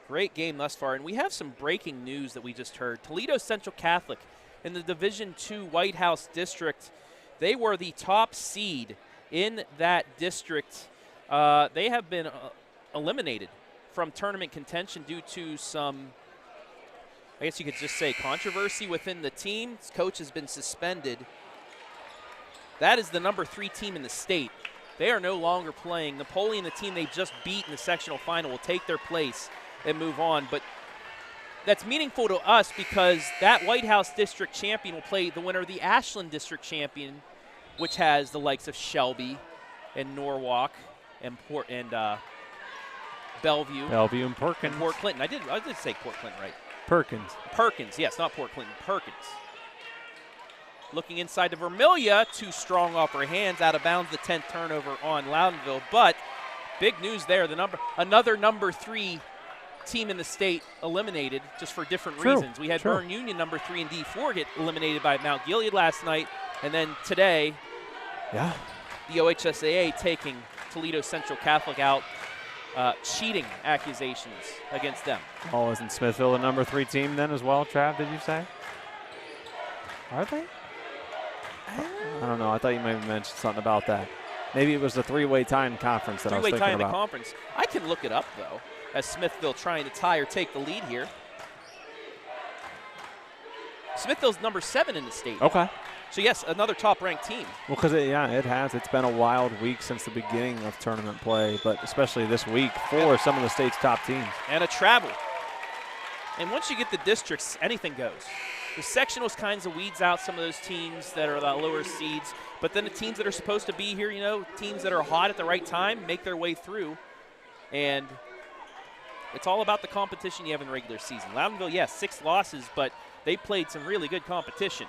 Great game thus far, and we have some breaking news that we just heard. Toledo Central Catholic in the Division II White House District, they were the top seed in that district. They have been eliminated from tournament contention due to some, I guess you could just say, controversy within the team. This coach has been suspended. That is the number 3 team in the state. They are no longer playing. Napoleon, the team they just beat in the sectional final, will take their place and move on. But that's meaningful to us because that White House District champion will play the winner of the Ashland District champion, which has the likes of Shelby and Norwalk and Bellevue. Bellevue and Perkins. And Port Clinton. I did say Port Clinton right. Perkins, yes, not Port Clinton. Perkins. Looking inside to Vermilya, too strong off her hands, out of bounds, the 10th turnover on Loudonville. But big news there, another number 3 team in the state eliminated just for different reasons. We had Berne Union number 3 and D4 get eliminated by Mount Gilead last night, and then today, the OHSAA taking Toledo Central Catholic out, cheating accusations against them. Oh, isn't Smithville a number 3 team then as well, Trav, did you say? Are they? I don't know. I thought you might have mentioned something about that. Maybe it was the 3-way tie in conference that I was thinking about. 3-way tie in the conference. I can look it up, though, as Smithville trying to tie or take the lead here. Smithville's number 7 in the state. Okay. So, yes, another top-ranked team. Well, because, it has. It's been a wild week since the beginning of tournament play, but especially this week for some of the state's top teams. And a travel. And once you get the districts, anything goes. The sectionals kinds of weeds out some of those teams that are the lower seeds, but then the teams that are supposed to be here, teams that are hot at the right time, make their way through. And it's all about the competition you have in the regular season. Loudonville, yes, 6 losses, but they played some really good competition.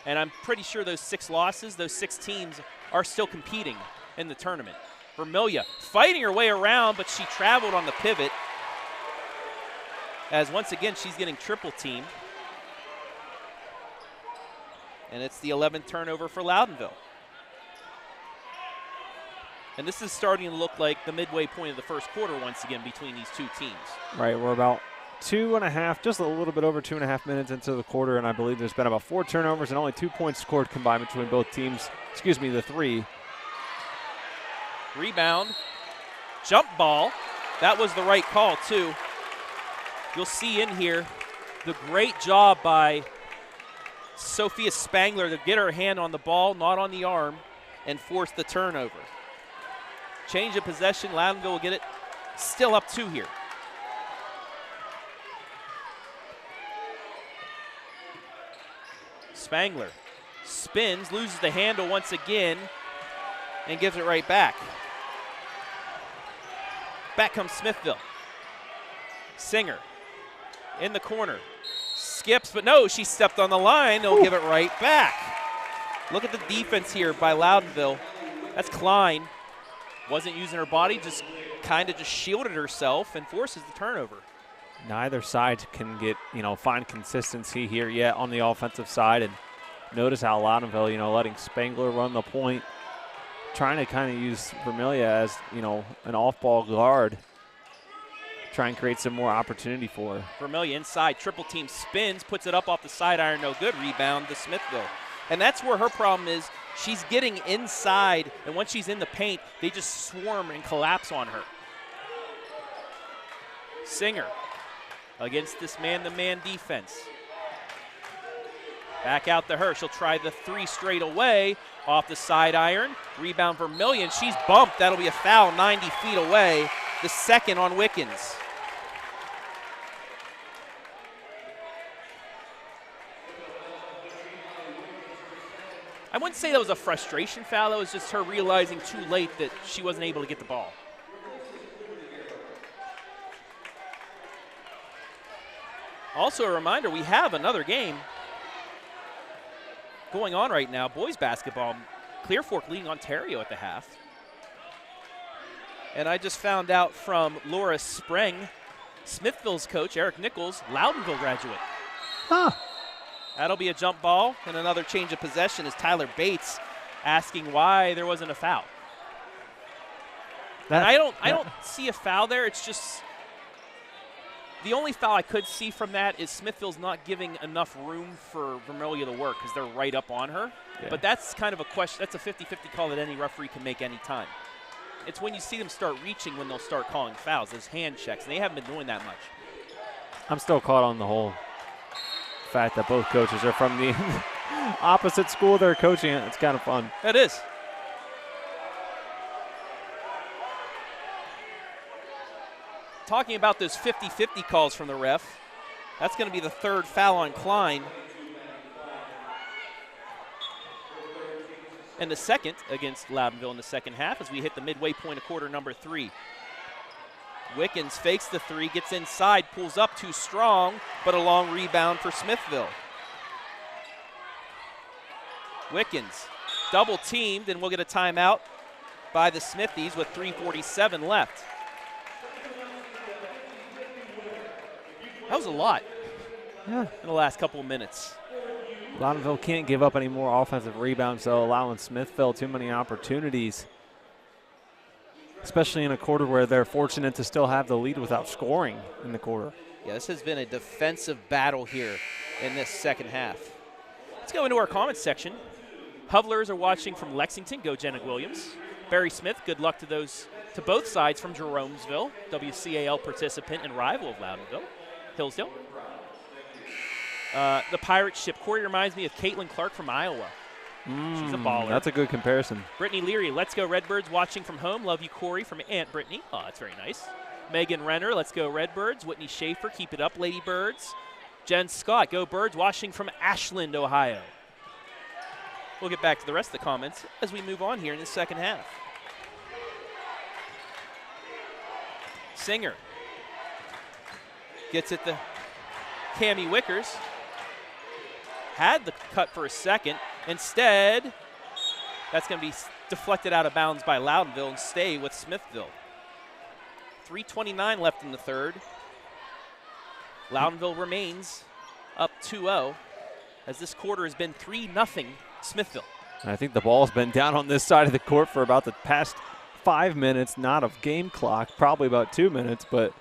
And I'm pretty sure those 6 losses, those 6 teams are still competing in the tournament. Vermilya fighting her way around, but she traveled on the pivot. As once again, she's getting triple teamed. And it's the 11th turnover for Loudonville. And this is starting to look like the midway point of the first quarter once again between these 2 teams. Right, we're about 2.5, just a little bit over 2.5 minutes into the quarter, and I believe there's been about 4 turnovers and only 2 points scored combined between both teams. Excuse me, the 3. Rebound, jump ball. That was the right call, too. You'll see in here the great job by Sophia Spangler to get her hand on the ball, not on the arm, and force the turnover. Change of possession. Loudonville will get it. Still up 2 here. Spangler spins, loses the handle once again, and gives it right back. Back comes Smithville. Singer in the corner. Skips, but no, she stepped on the line. They'll give it right back. Look at the defense here by Loudonville. That's Klein. Wasn't using her body, just kind of just shielded herself and forces the turnover. Neither side can get, find consistency here yet on the offensive side. And notice how Loudonville, letting Spangler run the point, trying to kind of use Vermilya as, an off-ball guard, try and create some more opportunity for her. Vermilya inside, triple team spins, puts it up off the side iron, no good. Rebound to Smithville. And that's where her problem is. She's getting inside, and once she's in the paint, they just swarm and collapse on her. Singer against this man-to-man defense. Back out to her. She'll try the three straight away off the side iron. Rebound Vermilya, and she's bumped. That'll be a foul 90 feet away. The second on Wickens. I wouldn't say that was a frustration foul. That was just her realizing too late that she wasn't able to get the ball. Also a reminder, we have another game going on right now. Boys basketball, Clear Fork leading Ontario at the half. And I just found out from Laura Spreng, Smithville's coach, Eric Nichols, Loudonville graduate. Huh. That'll be a jump ball, and another change of possession is Tyler Bates asking why there wasn't a foul. And I don't see a foul there. It's just the only foul I could see from that is Smithville's not giving enough room for Vermilya to work because they're right up on her. Yeah. But that's kind of a question. That's a 50-50 call that any referee can make any time. It's when you see them start reaching when they'll start calling fouls, those hand checks, and they haven't been doing that much. I'm still caught on the whole fact that both coaches are from the opposite school they're coaching at. It's kind of fun. It is. Talking about those 50-50 calls from the ref, that's going to be the third foul on Klein. And the second against Loudonville in the second half as we hit the midway point of quarter number 3. Wickens fakes the three, gets inside, pulls up too strong, but a long rebound for Smithville. Wickens double teamed, and we'll get a timeout by the Smithies with 3:47 left. That was a lot in the last couple of minutes. Loudonville can't give up any more offensive rebounds, though, allowing Smithville too many opportunities, especially in a quarter where they're fortunate to still have the lead without scoring in the quarter. Yeah, this has been a defensive battle here in this second half. Let's go into our comments section. Hovlers are watching from Lexington. Go Jenna Williams. Barry Smith, good luck to both sides from Jeromesville, WCAL participant and rival of Loudonville. Hillsdale. The pirate ship. Corey reminds me of Caitlin Clark from Iowa. She's a baller. That's a good comparison. Brittany Leary, let's go Redbirds, watching from home. Love you, Corey, from Aunt Brittany. Oh, that's very nice. Megan Renner, let's go Redbirds. Whitney Schaefer, keep it up, Lady Birds. Jen Scott, go Birds, watching from Ashland, Ohio. We'll get back to the rest of the comments as we move on here in the second half. Singer gets it to Cammie Wickers. Had the cut for a second. Instead, that's going to be deflected out of bounds by Loudonville and stay with Smithville. 3:29 left in the third. Loudonville remains up 2-0 as this quarter has been 3-0 Smithville. I think the ball's been down on this side of the court for about the past 5 minutes, not of game clock, probably about 2 minutes, but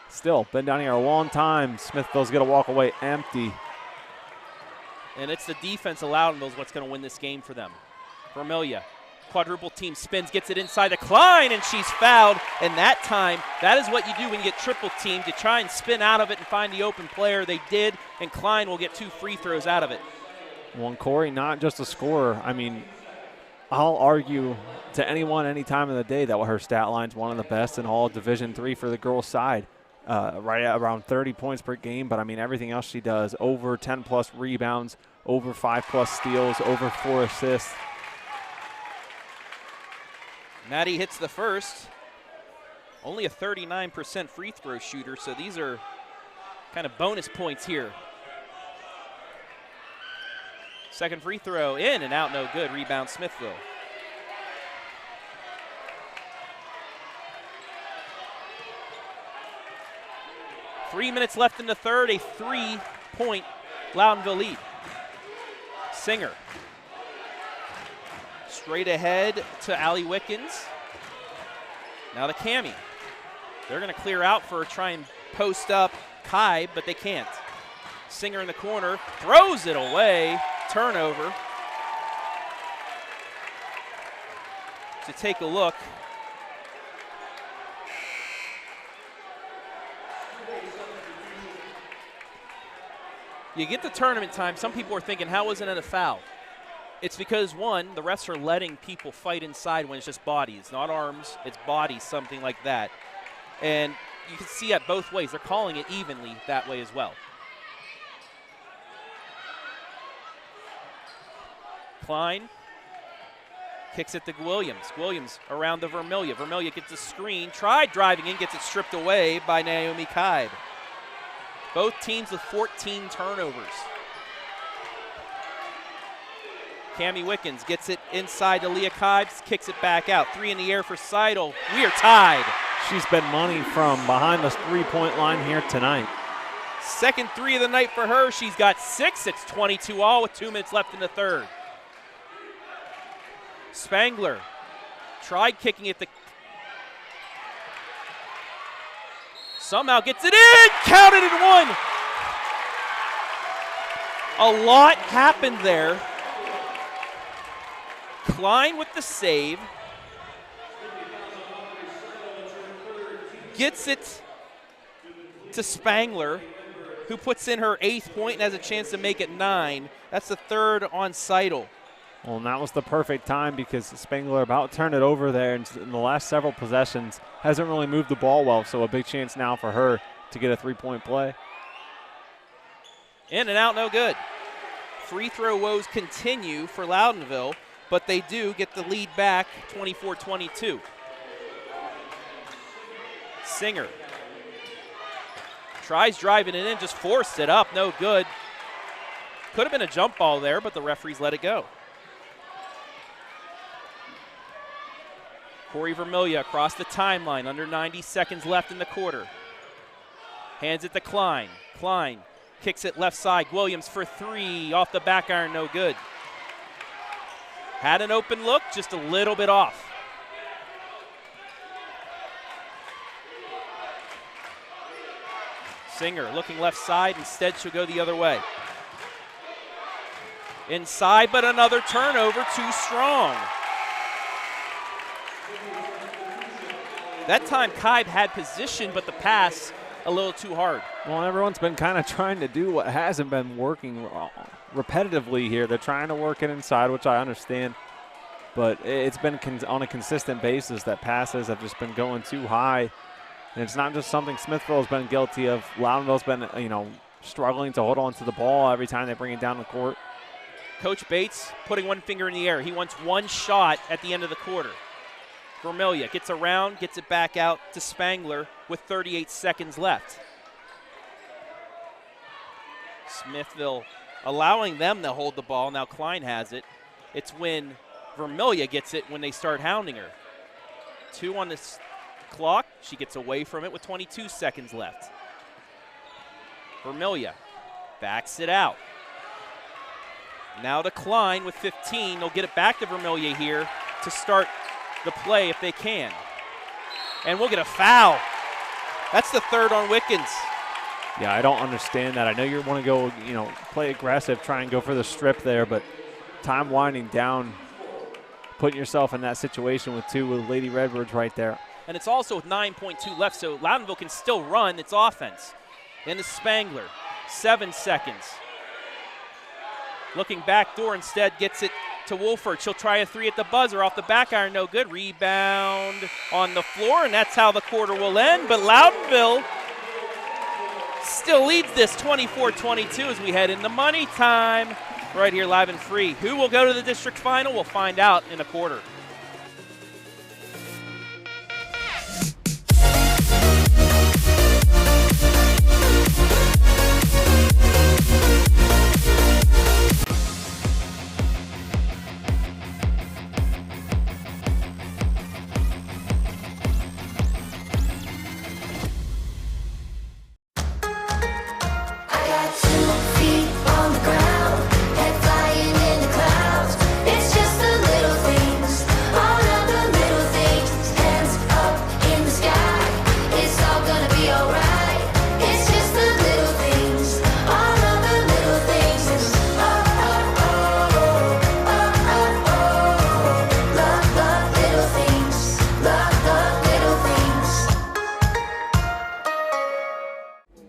still been down here a long time. Smithville's going to walk away empty. And it's the defense of Loudonville is what's going to win this game for them. Vermilya, quadruple team spins, gets it inside to Klein, and she's fouled. And that time, that is what you do when you get triple teamed. You try and spin out of it and find the open player. They did, and Klein will get 2 free throws out of it. Well, Corey, not just a scorer. I mean, I'll argue to anyone any time of the day that her stat line's one of the best in all of Division III for the girls' side. right at around 30 points per game. But, I mean, everything else she does, over 10-plus rebounds, over 5-plus steals, over 4 assists. Maddie hits the first. Only a 39% free throw shooter, so these are kind of bonus points here. Second free throw in and out, no good. Rebound Smithville. Three minutes left in the third, a 3-point Loudonville lead. Singer. Straight ahead to Allie Wickens. Now to Cammie. They're going to clear out for try and post up Kai, but they can't. Singer in the corner, throws it away. Turnover. To take a look. You get the tournament time, some people are thinking, how wasn't it a foul? It's because, one, the refs are letting people fight inside when it's just bodies, not arms, it's bodies, something like that. And you can see it both ways. They're calling it evenly that way as well. Klein kicks it to Williams. Williams around to Vermilya. Vermilya gets a screen, tried driving in, gets it stripped away by Naomi Kaib. Both teams with 14 turnovers. Cammie Wickens gets it inside to Leah Kaib, kicks it back out. 3 in the air for Seidel. We are tied. She's been money from behind the three-point line here tonight. Second 3 of the night for her. She's got 6. It's 22 all with 2 minutes left in the third. Spangler tried kicking it. Somehow gets it in. Counted and one. A lot happened there. Klein with the save. Gets it to Spangler, who puts in her 8th point and has a chance to make it 9. That's the third on Seidel. Well, and that was the perfect time because Spangler about turned it over there in the last several possessions. Hasn't really moved the ball well, so a big chance now for her to get a 3-point play. In and out, no good. Free throw woes continue for Loudonville, but they do get the lead back 24-22. Singer tries driving it in, just forced it up, no good. Could have been a jump ball there, but the referees let it go. Corri Vermilya across the timeline, under 90 seconds left in the quarter. Hands it to Klein. Klein kicks it left side. Williams for 3, off the back iron, no good. Had an open look, just a little bit off. Singer looking left side, instead she'll go the other way. Inside, but another turnover, too strong. That time Kaib had position, but the pass a little too hard. Well, everyone's been kind of trying to do what hasn't been working repetitively here. They're trying to work it inside, which I understand. But it's been on a consistent basis that passes have just been going too high. And it's not just something Smithville has been guilty of. Loudonville's been, struggling to hold on to the ball every time they bring it down the court. Coach Bates putting one finger in the air. He wants one shot at the end of the quarter. Vermilya gets around, gets it back out to Spangler with 38 seconds left. Smithville allowing them to hold the ball. Now Klein has it. It's when Vermilya gets it when they start hounding her. 2 on this clock. She gets away from it with 22 seconds left. Vermilya backs it out. Now to Klein with 15. They'll get it back to Vermilya here to start the play if they can. And we'll get a foul. That's the third on Wickens. Yeah, I don't understand that. I know you want to go, play aggressive, try and go for the strip there, but time winding down, putting yourself in that situation with Lady Redbirds right there. And it's also with 9.2 left, so Loudonville can still run its offense. And to Spangler, 7 seconds. Looking backdoor instead, gets it to Wolford. She'll try a 3 at the buzzer, off the back iron, no good. Rebound on the floor, and that's how the quarter will end. But Loudonville still leads this 24-22 as we head into money time right here live and free. Who will go to the district final? We'll find out in a quarter.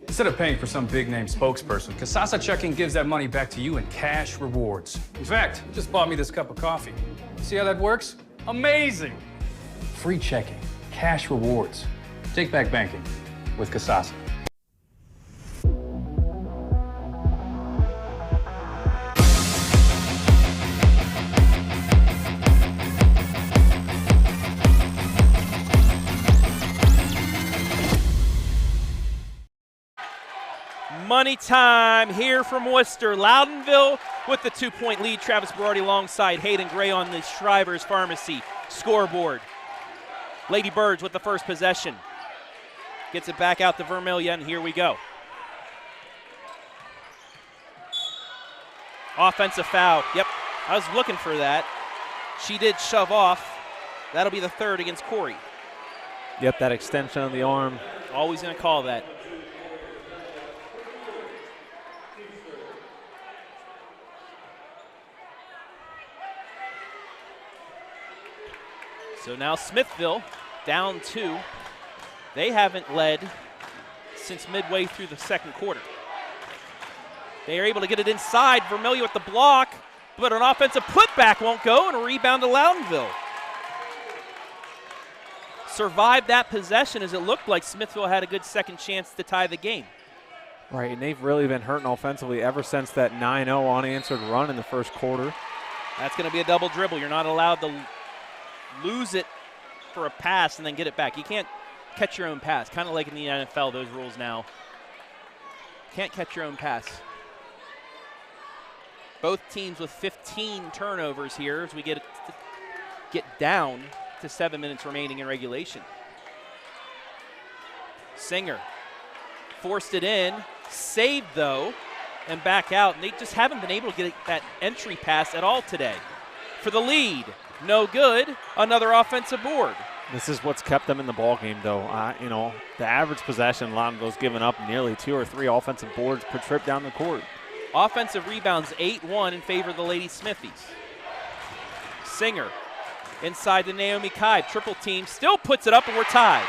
Instead of paying for some big-name spokesperson, Kasasa Checking gives that money back to you in cash rewards. In fact, you just bought me this cup of coffee. See how that works? Amazing! Free checking, cash rewards. Take back banking with Kasasa. Money time here from Wooster. Loudonville with the 2-point lead. Travis Berardi alongside Hayden Gray on the Shrivers Pharmacy scoreboard. Lady Birds with the first possession. Gets it back out to Vermilya, and here we go. Offensive foul. Yep, I was looking for that. She did shove off. That'll be the third against Corri. Yep, that extension of the arm. Always going to call that. So now Smithville down 2. They haven't led since midway through the second quarter. They are able to get it inside. Vermilya with the block, but an offensive putback won't go, and a rebound to Loudonville. Survived that possession as it looked like Smithville had a good second chance to tie the game. Right, and they've really been hurting offensively ever since that 9-0 unanswered run in the first quarter. That's going to be a double dribble. You're not allowed to lose it for a pass and then get it back. You can't catch your own pass. Kind of like in the NFL, those rules now. Can't catch your own pass. Both teams with 15 turnovers here as we get down to 7 minutes remaining in regulation. Singer forced it in, saved though, and back out. And they just haven't been able to get that entry pass at all today. For the lead, no good. Another offensive board. This is what's kept them in the ball game, though. You know, the average possession, Loudonville's given up nearly 2 or 3 offensive boards per trip down the court. Offensive rebounds 8-1 in favor of the Lady Smithies. Singer inside to Naomi Kibe. Triple team, still puts it up, and we're tied.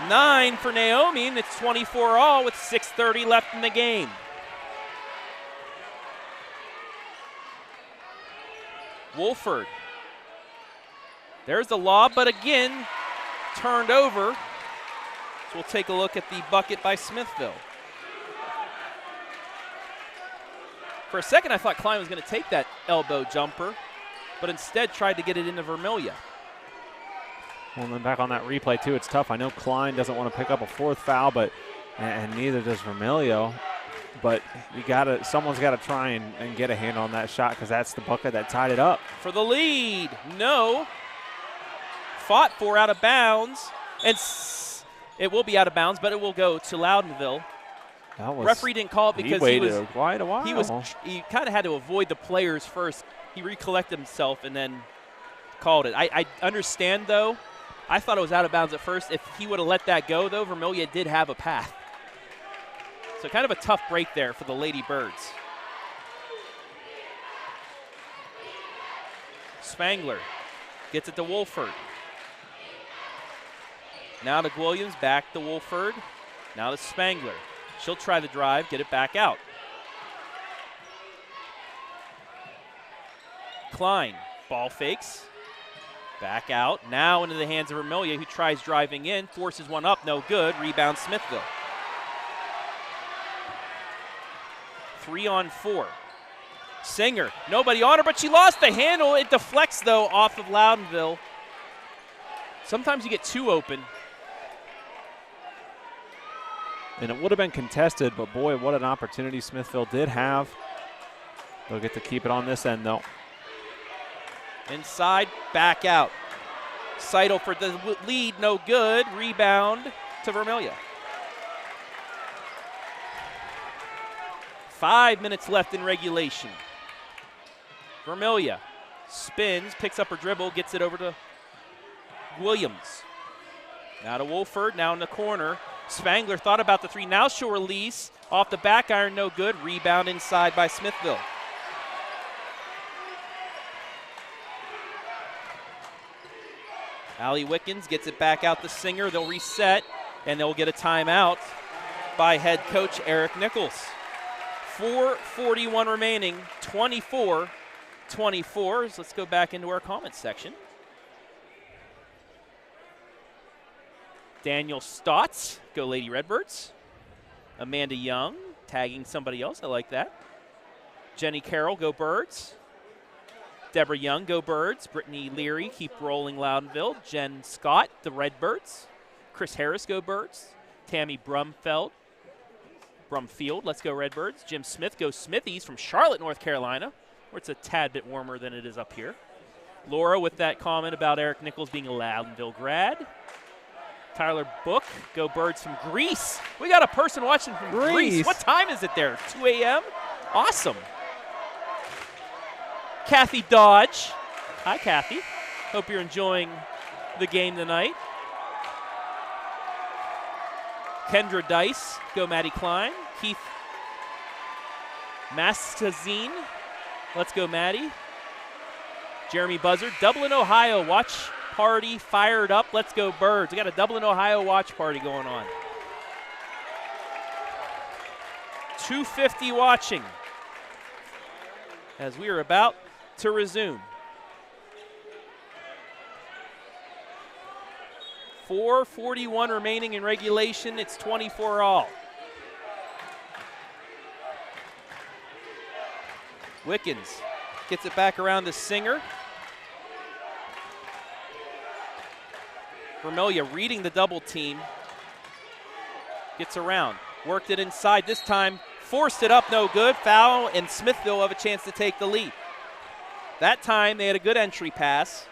9 for Naomi, and it's 24 all with 6:30 left in the game. Wolford. There's the lob, but again, turned over. So we'll take a look at the bucket by Smithville. For a second, I thought Klein was going to take that elbow jumper, but instead tried to get it into Vermilya. Well, and then back on that replay, too, it's tough. I know Klein doesn't want to pick up a 4th foul, and neither does Vermilya. But someone's got to try and get a hand on that shot because that's the bucket that tied it up. For the lead, no. Fought for, out of bounds. And it will be out of bounds, but it will go to Loudonville. Referee didn't call it because he waited quite a while. He kind of had to avoid the players first. He recollected himself and then called it. I understand, though. I thought it was out of bounds at first. If he would have let that go, though, Vermilya did have a path. So kind of a tough break there for the Lady Birds. Spangler gets it to Wolford. Now to Williams, back to Wolford. Now to Spangler. She'll try the drive, get it back out. Klein, ball fakes. Back out, now into the hands of Vermilya, who tries driving in, forces one up, no good, rebound Smithville. 3-on-4. Singer, nobody on her, but she lost the handle. It deflects, though, off of Loudonville. Sometimes you get too open. And it would have been contested, but boy, what an opportunity Smithville did have. They'll get to keep it on this end, though. Inside, back out. Seidel for the lead, no good. Rebound to Vermilya. 5 minutes left in regulation. Vermilya spins, picks up her dribble, gets it over to Williams. Now to Wolford, now in the corner. Spangler thought about the three. Now she'll release. Off the back iron, no good. Rebound inside by Smithville. Allie Wickens gets it back out to Singer. They'll reset, and they'll get a timeout by head coach Eric Nichols. 4:41 remaining, 24-24. Let's go back into our comments section. Daniel Stotts, go Lady Redbirds. Amanda Young, tagging somebody else. I like that. Jenny Carroll, go Birds. Deborah Young, go Birds. Brittany Leary, keep rolling Loudonville. Jen Scott, the Redbirds. Chris Harris, go Birds. Tammy Brumfield, let's go Redbirds. Jim Smith, go Smithies from Charlotte, North Carolina, where it's a tad bit warmer than it is up here. Laura with that comment about Eric Nichols being a Loudonville grad. Tyler Book, go Birds from Greece. We got a person watching from Greece. What time is it there? 2 a.m.? Awesome. Kathy Dodge. Hi, Kathy. Hope you're enjoying the game tonight. Kendra Dice, go Maddie Klein. Keith Mastazine, let's go Maddie. Jeremy Buzzard, Dublin, Ohio, watch party fired up. Let's go Birds. We got a Dublin, Ohio watch party going on. 250 watching as we are about to resume. 4:41 remaining in regulation. It's 24-all. Wickens gets it back around to Singer. Vermilya reading the double team. Gets around. Worked it inside this time. Forced it up, no good. Foul, and Smithville have a chance to take the lead. That time they had a good entry pass,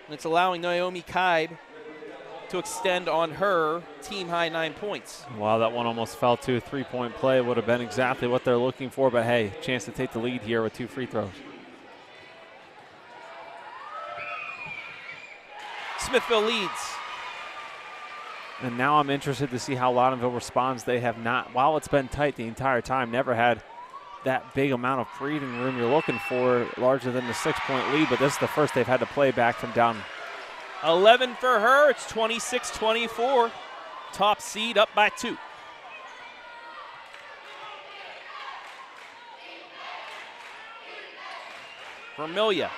and it's allowing Naomi Kaib to extend on her team-high 9 points. Wow, that one almost fell too. 3-point play would have been exactly what they're looking for, but hey, chance to take the lead here with 2 free throws. Smithville leads. And now I'm interested to see how Loudonville responds. They have not, while it's been tight the entire time, never had that big amount of breathing room you're looking for, larger than the 6-point lead, but this is the first they've had to play back from down. 11 for her. It's 26-24. Top seed up by 2. Vermilya,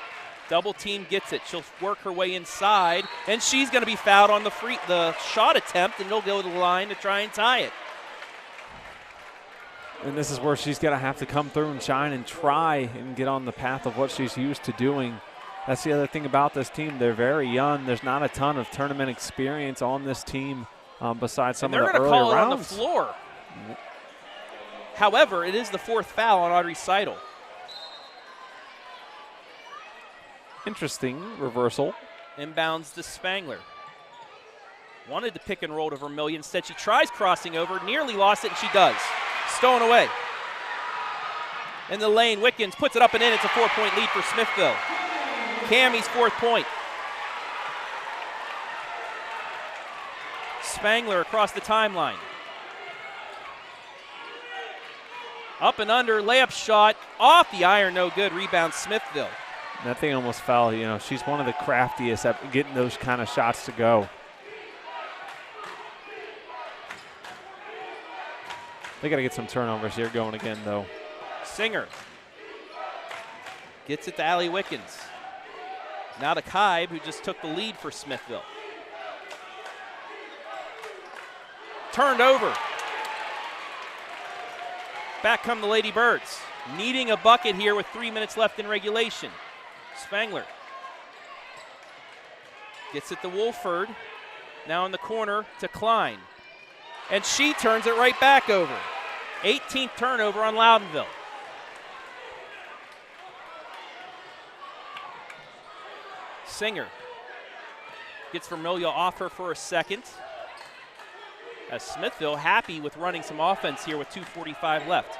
double team gets it. She'll work her way inside, and she's going to be fouled on the shot attempt, and they'll go to the line to try and tie it. And this is where she's going to have to come through and shine and try and get on the path of what she's used to doing. That's the other thing about this team. They're very young. There's not a ton of tournament experience on this team besides some of the earlier rounds. They're going to call it on the floor. However, it is the 4th foul on Audrey Seidel. Interesting reversal. Inbounds to Spangler. Wanted to pick and roll to Vermilya. Instead, she tries crossing over, nearly lost it, and she does. Stolen away. In the lane, Wickens puts it up and in. It's a 4-point lead for Smithville. Cammie's 4th point. Spangler across the timeline. Up and under, layup shot, off the iron, no good. Rebound Smithville. That thing almost fell. You know, she's one of the craftiest at getting those kind of shots to go. They got to get some turnovers here going again, though. Singer gets it to Allie Wickens. Now to Kaib, who just took the lead for Smithville. Turned over. Back come the Lady Birds, needing a bucket here with 3 minutes left in regulation. Spangler gets it to Wolford. Now in the corner to Klein. And she turns it right back over. 18th turnover on Loudonville. Singer gets Vermilya off her for a second. As Smithville happy with running some offense here with 2:45 left.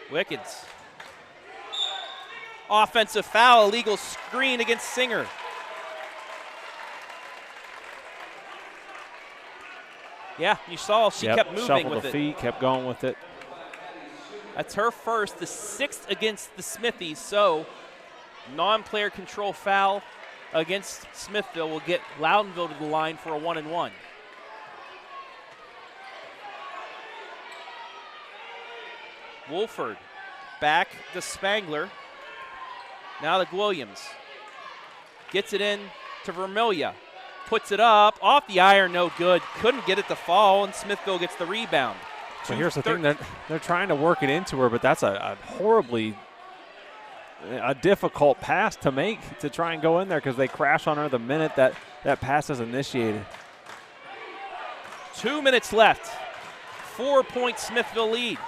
Wickens. Offensive foul, illegal screen against Singer. Yeah, you saw she kept moving shuffled with the it. feet, kept going with it. That's her first, the 6th against the Smithies, so non-player control foul against Smithville will get Loudonville to the line for a 1-and-1. Wolford back to Spangler. Now to Williams. Gets it in to Vermilya. Puts it up, off the iron, no good. Couldn't get it to fall, and Smithville gets the rebound. So here's the thing, they're trying to work it into her, but that's a horribly difficult pass to make to try and go in there because they crash on her the minute that pass is initiated. 2 minutes left. 4-point Smithville lead.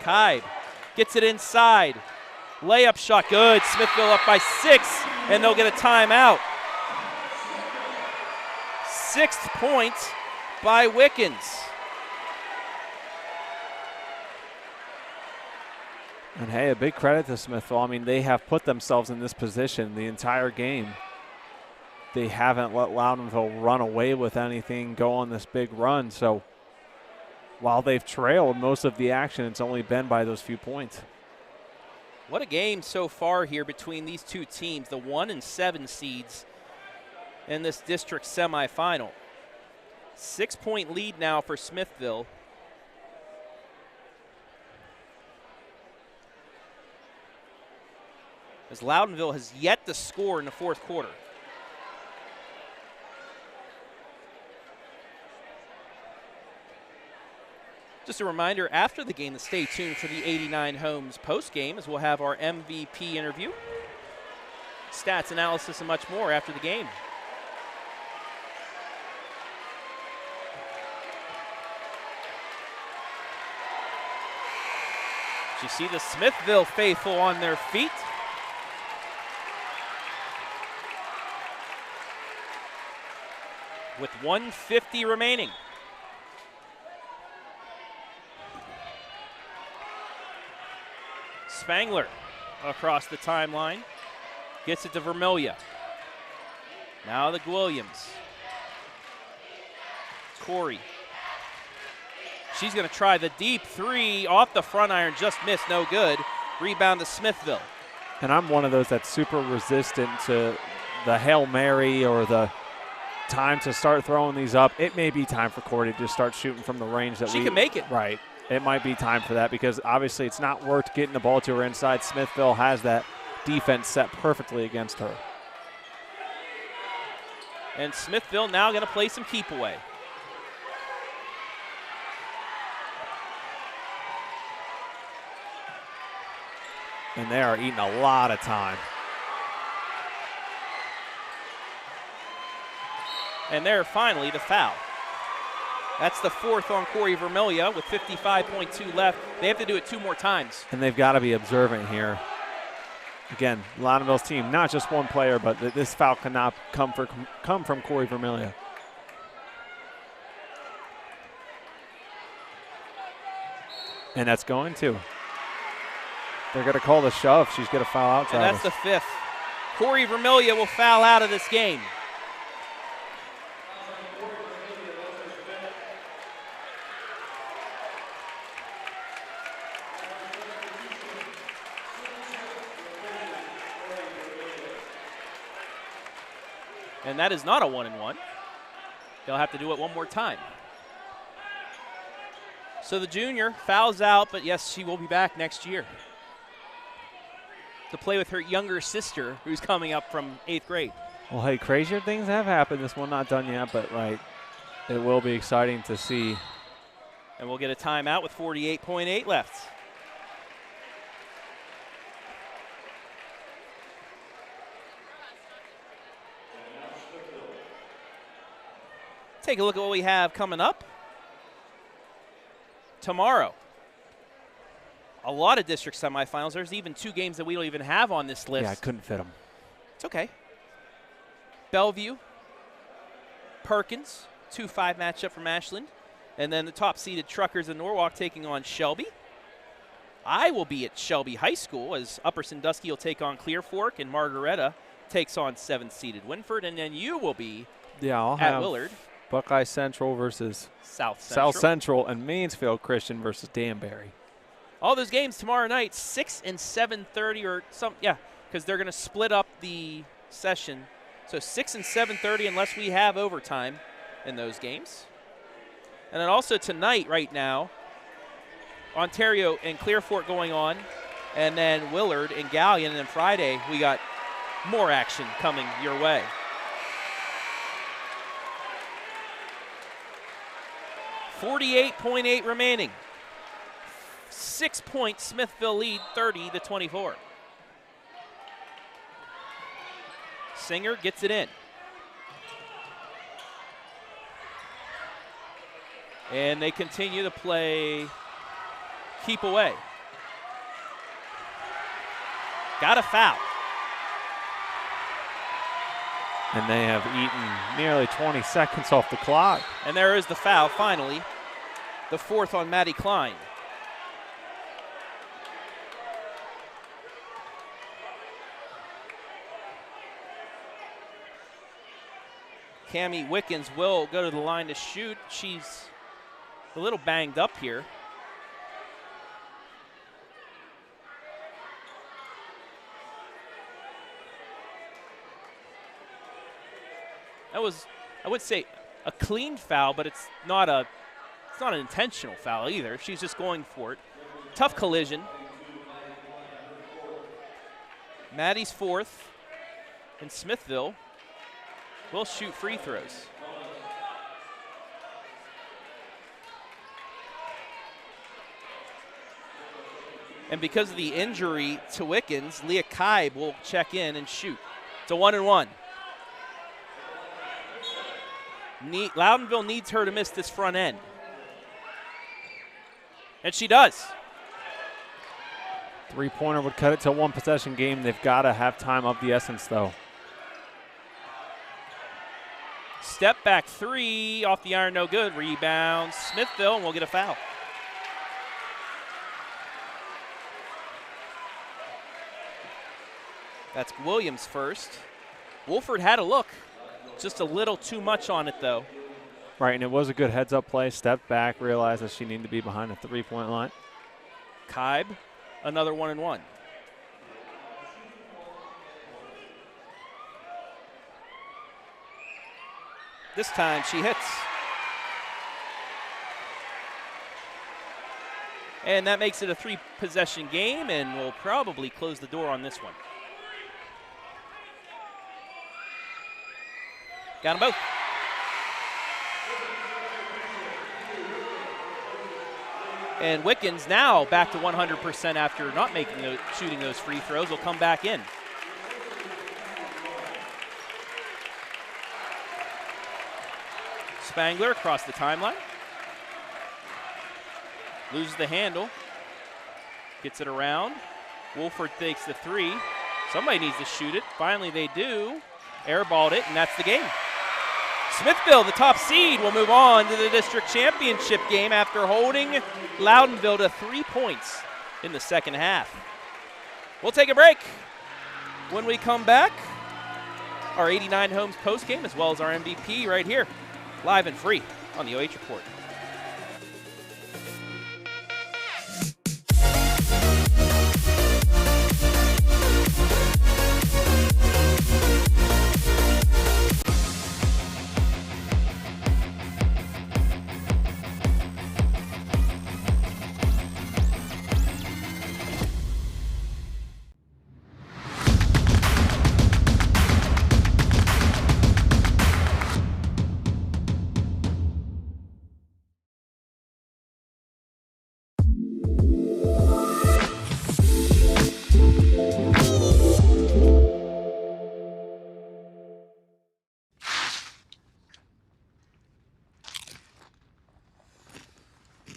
Kaib gets it inside. Layup shot good. Smithville up by 6, and they'll get a timeout. 6th point by Wickens. And hey, a big credit to Smithville. I mean, they have put themselves in this position the entire game. They haven't let Loudonville run away with anything, go on this big run. So while they've trailed most of the action, it's only been by those few points. What a game so far here between these two teams, the 1 and 7 seeds in this district semifinal. 6-point lead now for Smithville. As Loudonville has yet to score in the 4th quarter. Just a reminder, after the game, to stay tuned for the 89 Homes post-game, as we'll have our MVP interview, stats analysis, and much more after the game. You see the Smithville faithful on their feet. With 1:50 remaining. Spangler across the timeline. Gets it to Vermilya. Now to Williams. Corri. She's going to try the deep 3 off the front iron. Just missed, no good. Rebound to Smithville. And I'm one of those that's super resistant to the Hail Mary or the time to start throwing these up. It may be time for Corri to just start shooting from the range that she can make it. Right. It might be time for that because obviously it's not worked getting the ball to her inside. Smithville has that defense set perfectly against her. And Smithville now going to play some keep away. And they are eating a lot of time. And there finally the foul. That's the 4th on Corri Vermilya with 55.2 left. They have to do it 2 more times. And they've got to be observant here. Again, Loudonville's team, not just one player, but this foul cannot come from Corri Vermilya. And that's going to. They're going to call the shove. She's going to foul out. And that's the 5th. Corri Vermilya will foul out of this game. And that is not a 1-and-1. They'll have to do it 1 more time. So the junior fouls out, but yes, she will be back next year. to play with her younger sister, who's coming up from 8th grade. Well, hey, crazier things have happened. This one not done yet, but, like, it will be exciting to see. And we'll get a timeout with 48.8 left. Take a look at what we have coming up tomorrow. A lot of district semifinals. There's even 2 games that we don't even have on this list. Yeah, I couldn't fit them. It's okay. Bellevue, Perkins, 2-5 matchup from Ashland. And then the top-seeded Truckers in Norwalk taking on Shelby. I will be at Shelby High School as Upper Sandusky will take on Clear Fork, and Margaretta takes on 7th-seeded Winford. And then you will be I'll at have Willard. Buckeye Central versus South Central. and Mansfield Christian versus Danbury. All those games tomorrow night, 6 and 7:30 or some, because they're going to split up the session. So 6 and 7:30 unless we have overtime in those games. And then also tonight, right now, Ontario and Clear Fork going on, and then Willard and Gallion. And then Friday, we got more action coming your way. .48 remaining. 6-point Smithville lead, 30-24. Singer gets it in. And they continue to play keep away. Got a foul. And they have eaten nearly 20 seconds off the clock. And there is the foul, finally. The 4th on Maddie Klein. Cammie Wickens will go to the line to shoot. She's a little banged up here. That was, I would say, a clean foul, but it's not an intentional foul either. She's just going for it. Tough collision. Maddie's 4th, and Smithville will shoot free throws. And because of the injury to Wickens, Leah Kaib will check in and shoot. It's a 1-and-1. Loudonville needs her to miss this front end. And she does. Three-pointer would cut it to a one-possession game. They've got to have time of the essence, though. Step back 3 off the iron, no good. Rebound Smithville, and we'll get a foul. That's Williams first. Wolford had a look. Just a little too much on it, though. Right, and it was a good heads-up play. Stepped back, realized that she needed to be behind the three-point line. Kaib, another 1-and-1. This time she hits. And that makes it a 3-possession game, and we'll probably close the door on this one. Got them both. And Wickens now back to 100% after not shooting those free throws. Will come back in. Spangler across the timeline. Loses the handle. Gets it around. Wolford takes the 3. Somebody needs to shoot it. Finally they do. Airballed it, and that's the game. Smithville, the top seed, will move on to the district championship game after holding Loudonville to 3 points in the second half. We'll take a break. When we come back, our 89 Homes postgame as well as our MVP right here, live and free on the OH Report.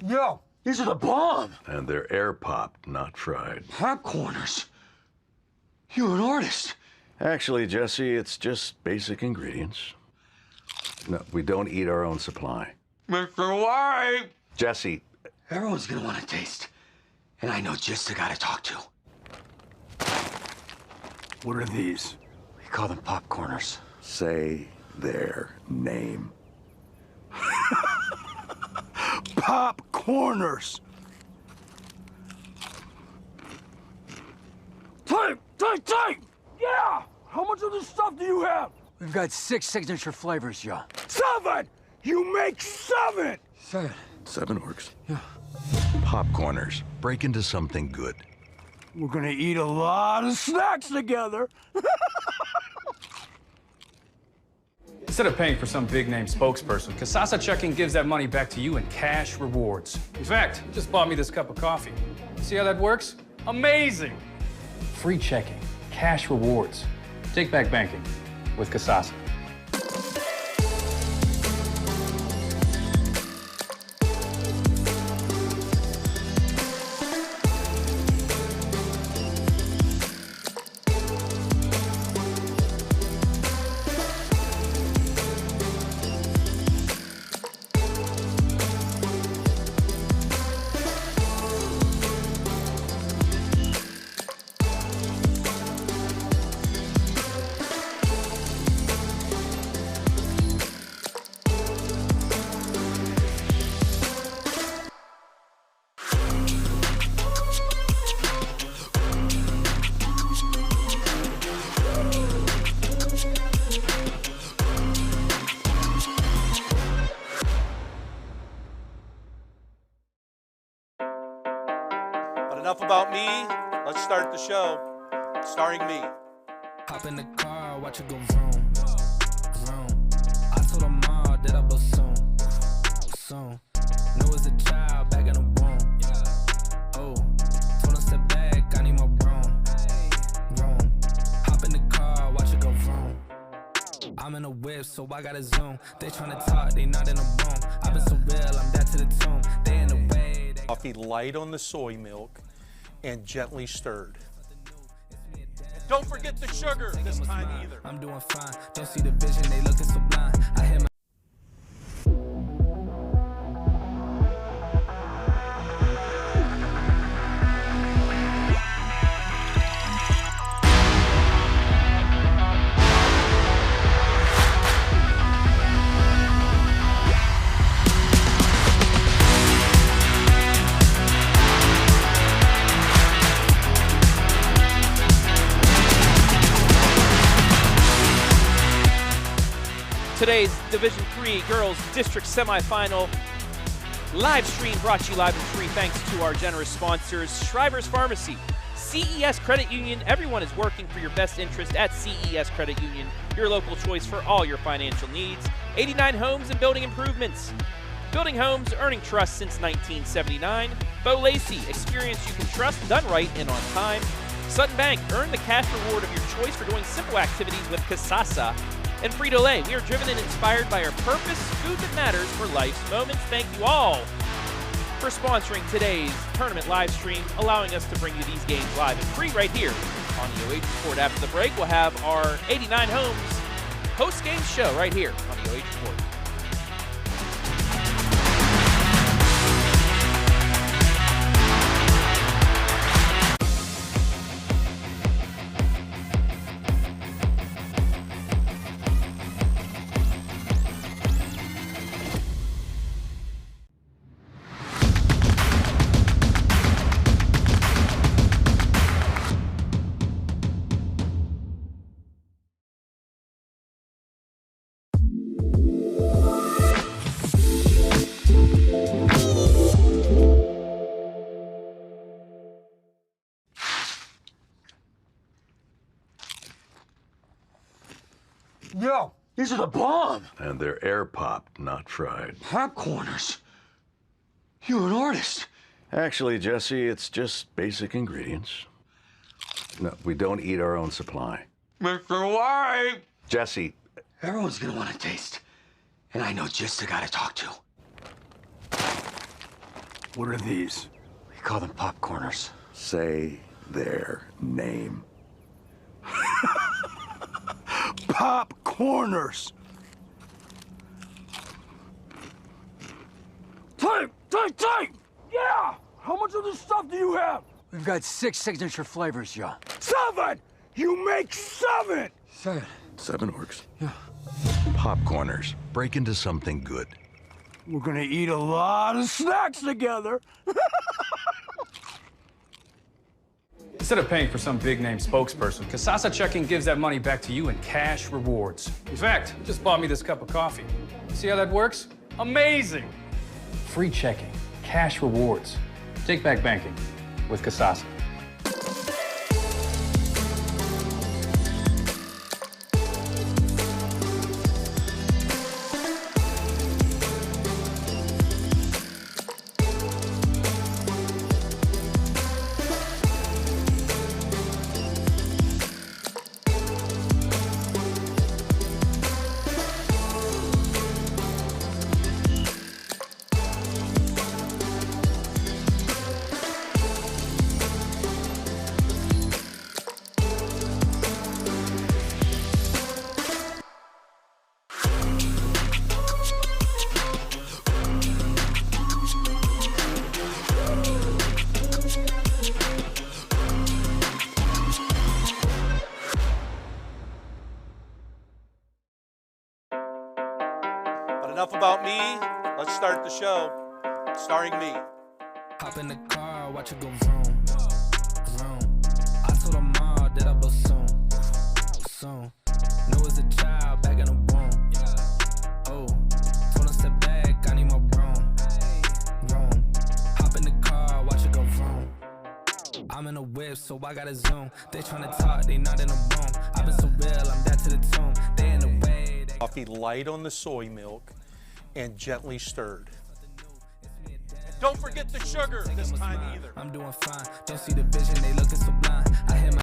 Yo, these are the bomb. And they're air-popped, not fried. Popcorners. You're an artist. Actually, Jesse, it's just basic ingredients. No, we don't eat our own supply. Mr. White. Jesse. Everyone's gonna want to taste. And I know just the guy to talk to. What are these? We call them popcorners. Say their name. Popcorners. Take! Yeah! How much of this stuff do you have? We've got 6 signature flavors, yo. 7! You make 7! 7. 7 works. Yeah. Popcorners. Break into something good. We're gonna eat a lot of snacks together. Instead of paying for some big-name spokesperson, Kasasa Checking gives that money back to you in cash rewards. In fact, you just bought me this cup of coffee. See how that works? Amazing! Free checking, cash rewards. Take back banking with Kasasa. Enough about me. Let's start the show. Starring me. Hop in the car, watch it go vroom, vroom. I told her mom that I blow soon, soon. Know as a child, back in the womb. Oh, told her step back, I need my room, room. Hop in the car, watch it go vroom. I'm in a whip, so I gotta zoom. They tryna talk, they not in a room. I've been so real, I'm dead to the tomb. They in the way. Coffee light on the soy milk and gently stirred. Don't forget the sugar this time either. I'm doing fine. Don't see the vision, they looking so blind. I hear my Today's Division III Girls District Semifinal live stream brought to you live and free thanks to our generous sponsors, Shrivers Pharmacy, CES Credit Union. Everyone is working for your best interest at CES Credit Union, your local choice for all your financial needs. 89 Homes and Building Improvements. Building homes, earning trust since 1979. Lacey, experience you can trust, done right and on time. Sutton Bank, earn the cash reward of your choice for doing simple activities with Kasasa. And Frito Lay, we are driven and inspired by our purpose, food that matters for life's moments. Thank you all for sponsoring today's tournament live stream, allowing us to bring you these games live and free right here on the OH Report. After the break, we'll have our 89 Homes post-game show right here on the OH Report. Yo, these are the bomb. And they're air-popped, not fried. Popcorners. You're an artist. Actually, Jesse, it's just basic ingredients. No, we don't eat our own supply. Mr. White. Jesse. Everyone's gonna want to taste. And I know just the guy to talk to. What are these? We call them popcorners. Say their name. Popcorners! Take! Yeah! How much of this stuff do you have? We've got 6 signature flavors, yo. 7! You make 7! 7. 7 works. Yeah. Popcorners. Break into something good. We're gonna eat a lot of snacks together. Instead of paying for some big-name spokesperson, Kasasa Checking gives that money back to you in cash rewards. In fact, you just bought me this cup of coffee. See how that works? Amazing! Free checking, cash rewards. Take back banking with Kasasa. Enough about me. Let's start the show. Starring me. Hop in the car, watch it go vroom, vroom. I told her mom that I blow soon, soon. Know as a child, back in the womb. Oh, told her step back, I need my room, room. Hop in the car, watch it go vroom. I'm in a whip, so I gotta zoom. They tryna talk, they not in a room. I've been so real, I'm dead to the tomb. They in the way. Coffee light on the soy milk and gently stirred. Don't forget the sugar this time either. I'm doing fine. Don't see the vision, they looking so blind. I hear my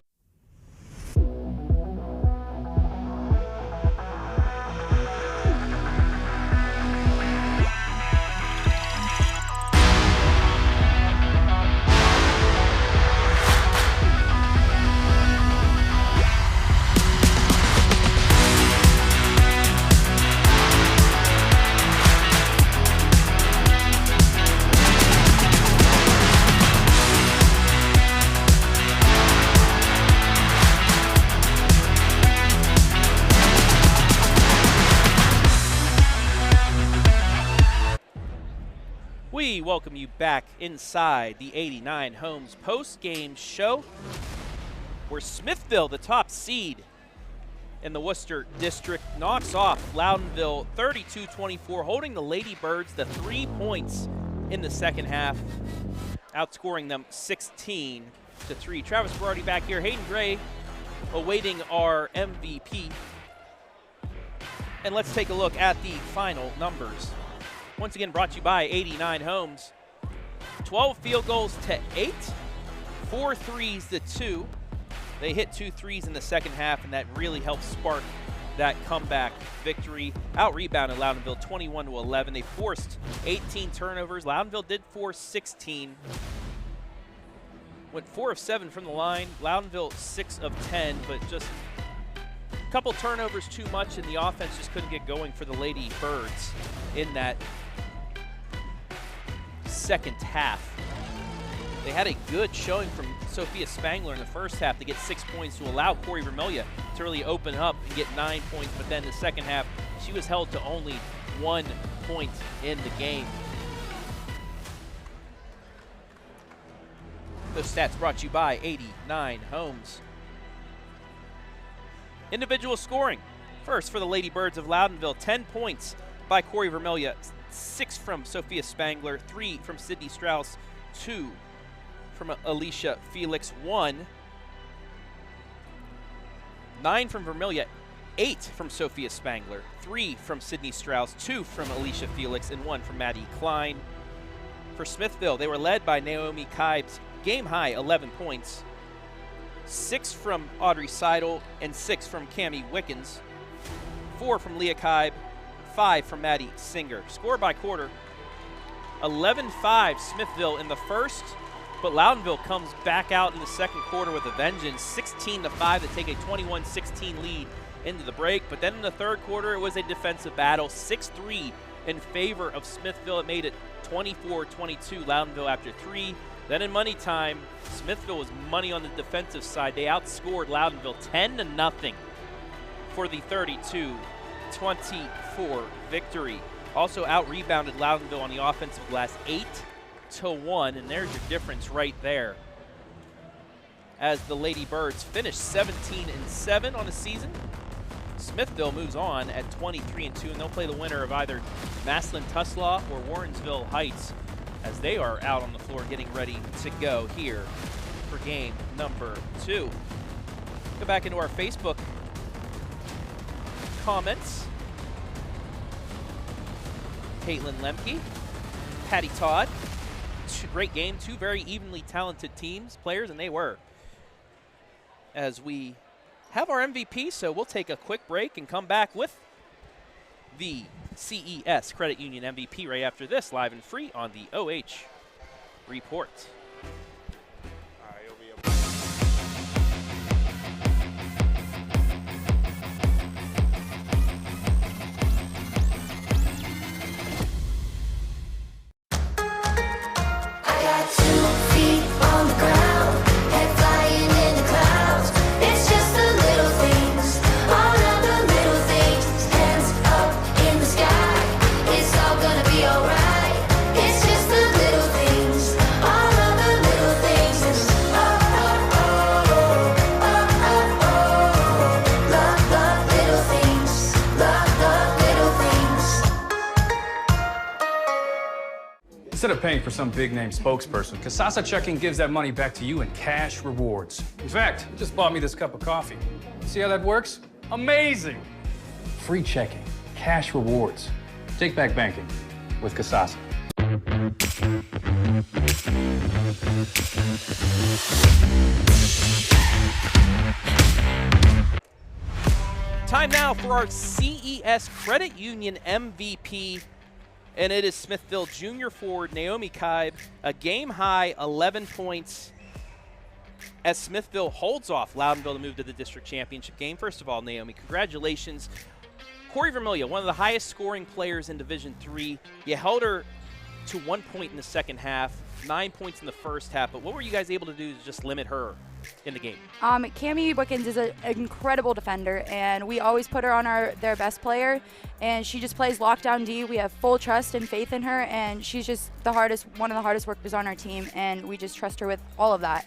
We welcome you back inside the 89 Homes post-game show, where Smithville, the top seed in the Wooster district, knocks off Loudonville 32-24, holding the Lady Birds to 3 points in the second half, outscoring them 16-3. Travis Berardi back here, Hayden Gray awaiting our MVP. And let's take a look at the final numbers. Once again, brought to you by 89 Homes. 12 field goals to 8, 4 threes to 2. They hit 2 threes in the second half, and that really helped spark that comeback victory. Out-rebounded Loudonville 21-11. They forced 18 turnovers. Loudonville did force 16. Went 4 of 7 from the line. Loudonville 6 of 10, but just a couple turnovers too much, and the offense just couldn't get going for the Lady Birds in that second half. They had a good showing from Sophia Spangler in the first half to get 6 points to allow Corri Vermilya to really open up and get 9 points, but then the second half, she was held to only 1 point in the game. Those stats brought to you by 89 Homes. Individual scoring. First for the Lady Birds of Loudonville, 10 points by Corri Vermilya, 6 from Sophia Spangler, 3 from Sydney Strauss, 2 from Alicia Felix, 1. 9 from Vermilya, 8 from Sophia Spangler, 3 from Sydney Strauss, 2 from Alicia Felix, and 1 from Maddie Klein. For Smithville, they were led by Naomi Kibes, game high 11 points, 6 from Audrey Seidel, and 6 from Cammie Wickens, 4 from Leah Kibe, 5 from Maddie Singer. Score by quarter, 11-5 Smithville in the first, but Loudonville comes back out in the second quarter with a vengeance, 16-5 to take a 21-16 lead into the break. But then in the third quarter, it was a defensive battle, 6-3 in favor of Smithville. It made it 24-22 Loudonville after 3. Then in money time, Smithville was money on the defensive side. They outscored Loudonville 10-0 for the 32-24 victory. Also out-rebounded Loudonville on the offensive glass 8-1, and there's your difference right there. As the Lady Birds finish 17-7 on the season, Smithville moves on at 23-2, and they'll play the winner of either Massillon-Tuslaw or Warrensville Heights as they are out on the floor getting ready to go here for game number 2. Go back into our Facebook comments. Caitlin Lemke, Patty Todd. Great game, 2 very evenly talented players, and they were. As we have our MVP, so we'll take a quick break and come back with the CES Credit Union MVP right after this, live and free on the OH Report. Instead of paying for some big-name spokesperson, Kasasa Checking gives that money back to you in cash rewards. In fact, it just bought me this cup of coffee. See how that works? Amazing! Free checking, cash rewards. Take back banking with Kasasa. Time now for our CES Credit Union MVP, and it is Smithville junior forward Naomi Kaib, a game-high 11 points as Smithville holds off Loudonville to move to the district championship game. First of all, Naomi, congratulations. Corri Vermilya, one of the highest scoring players in Division III. You held her to 1 point in the second half, 9 points in the first half, but what were you guys able to do to just limit her in the game? Cami Wickens is an incredible defender, and we always put her on their best player, and she just plays lockdown D. We have full trust and faith in her, and she's just one of the hardest workers on our team, and we just trust her with all of that.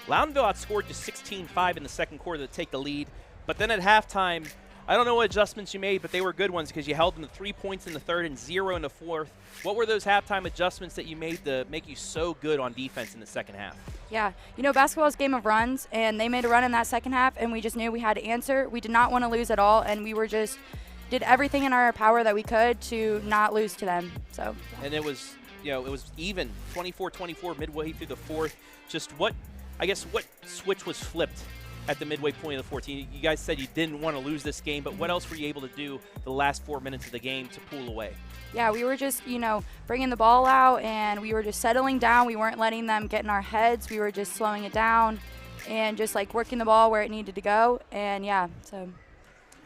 Loudonville outscored you 16-5 in the second quarter to take the lead, but then at halftime, I don't know what adjustments you made, but they were good ones because you held them to 3 points in the third and 0 in the fourth. What were those halftime adjustments that you made to make you so good on defense in the second half? Yeah, basketball is a game of runs, and they made a run in that second half, and we just knew we had to answer. We did not want to lose at all, and we did everything in our power that we could to not lose to them. So. Yeah. And it was, it was even 24-24 midway through the fourth. Just what switch was flipped at the midway point of the 14? You guys said you didn't want to lose this game, but what else were you able to do the last 4 minutes of the game to pull away? Yeah, we were just, bringing the ball out, and we were just settling down. We weren't letting them get in our heads. We were just slowing it down and just, working the ball where it needed to go. And, yeah, so.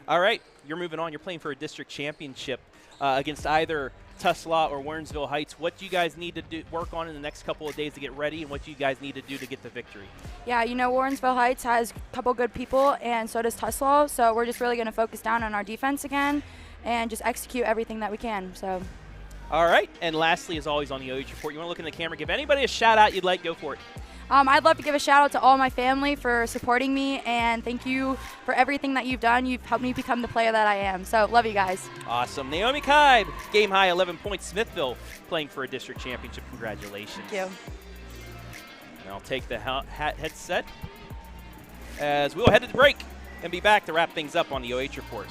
All right, you're moving on. You're playing for a district championship against either Tuslaw or Warrensville Heights. What do you guys need to work on in the next couple of days to get ready, and what do you guys need to do to get the victory? Yeah, Warrensville Heights has a couple good people, and so does Tuslaw. So we're just really going to focus down on our defense again and just execute everything that we can. So. All right, and lastly, as always on the OH Report, you want to look in the camera, give anybody a shout-out you'd like, go for it. I'd love to give a shout-out to all my family for supporting me, and thank you for everything that you've done. You've helped me become the player that I am. So, love you guys. Awesome. Naomi Kaib, game-high 11 points. Smithville playing for a district championship. Congratulations. Thank you. And I'll take the headset as we will head to the break and be back to wrap things up on the OH Report.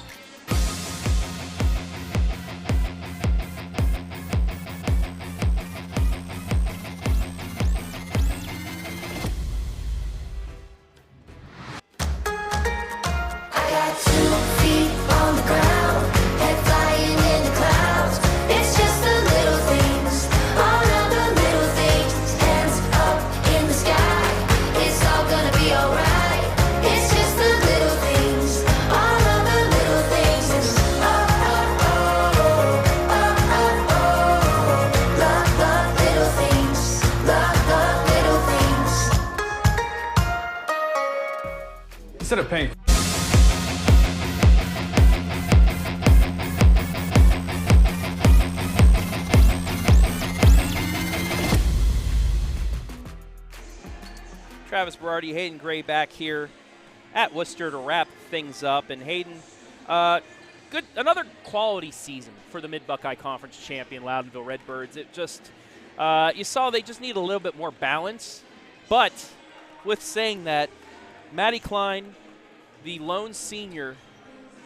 Ground, head flying in the clouds. It's just the little things, all Instead of paying. Travis Berardi, Hayden Gray back here at Wooster to wrap things up. And Hayden, another quality season for the Mid-Buckeye Conference champion Loudonville Redbirds. It just, you saw they just need a little bit more balance. But with saying that, Maddie Klein, the lone senior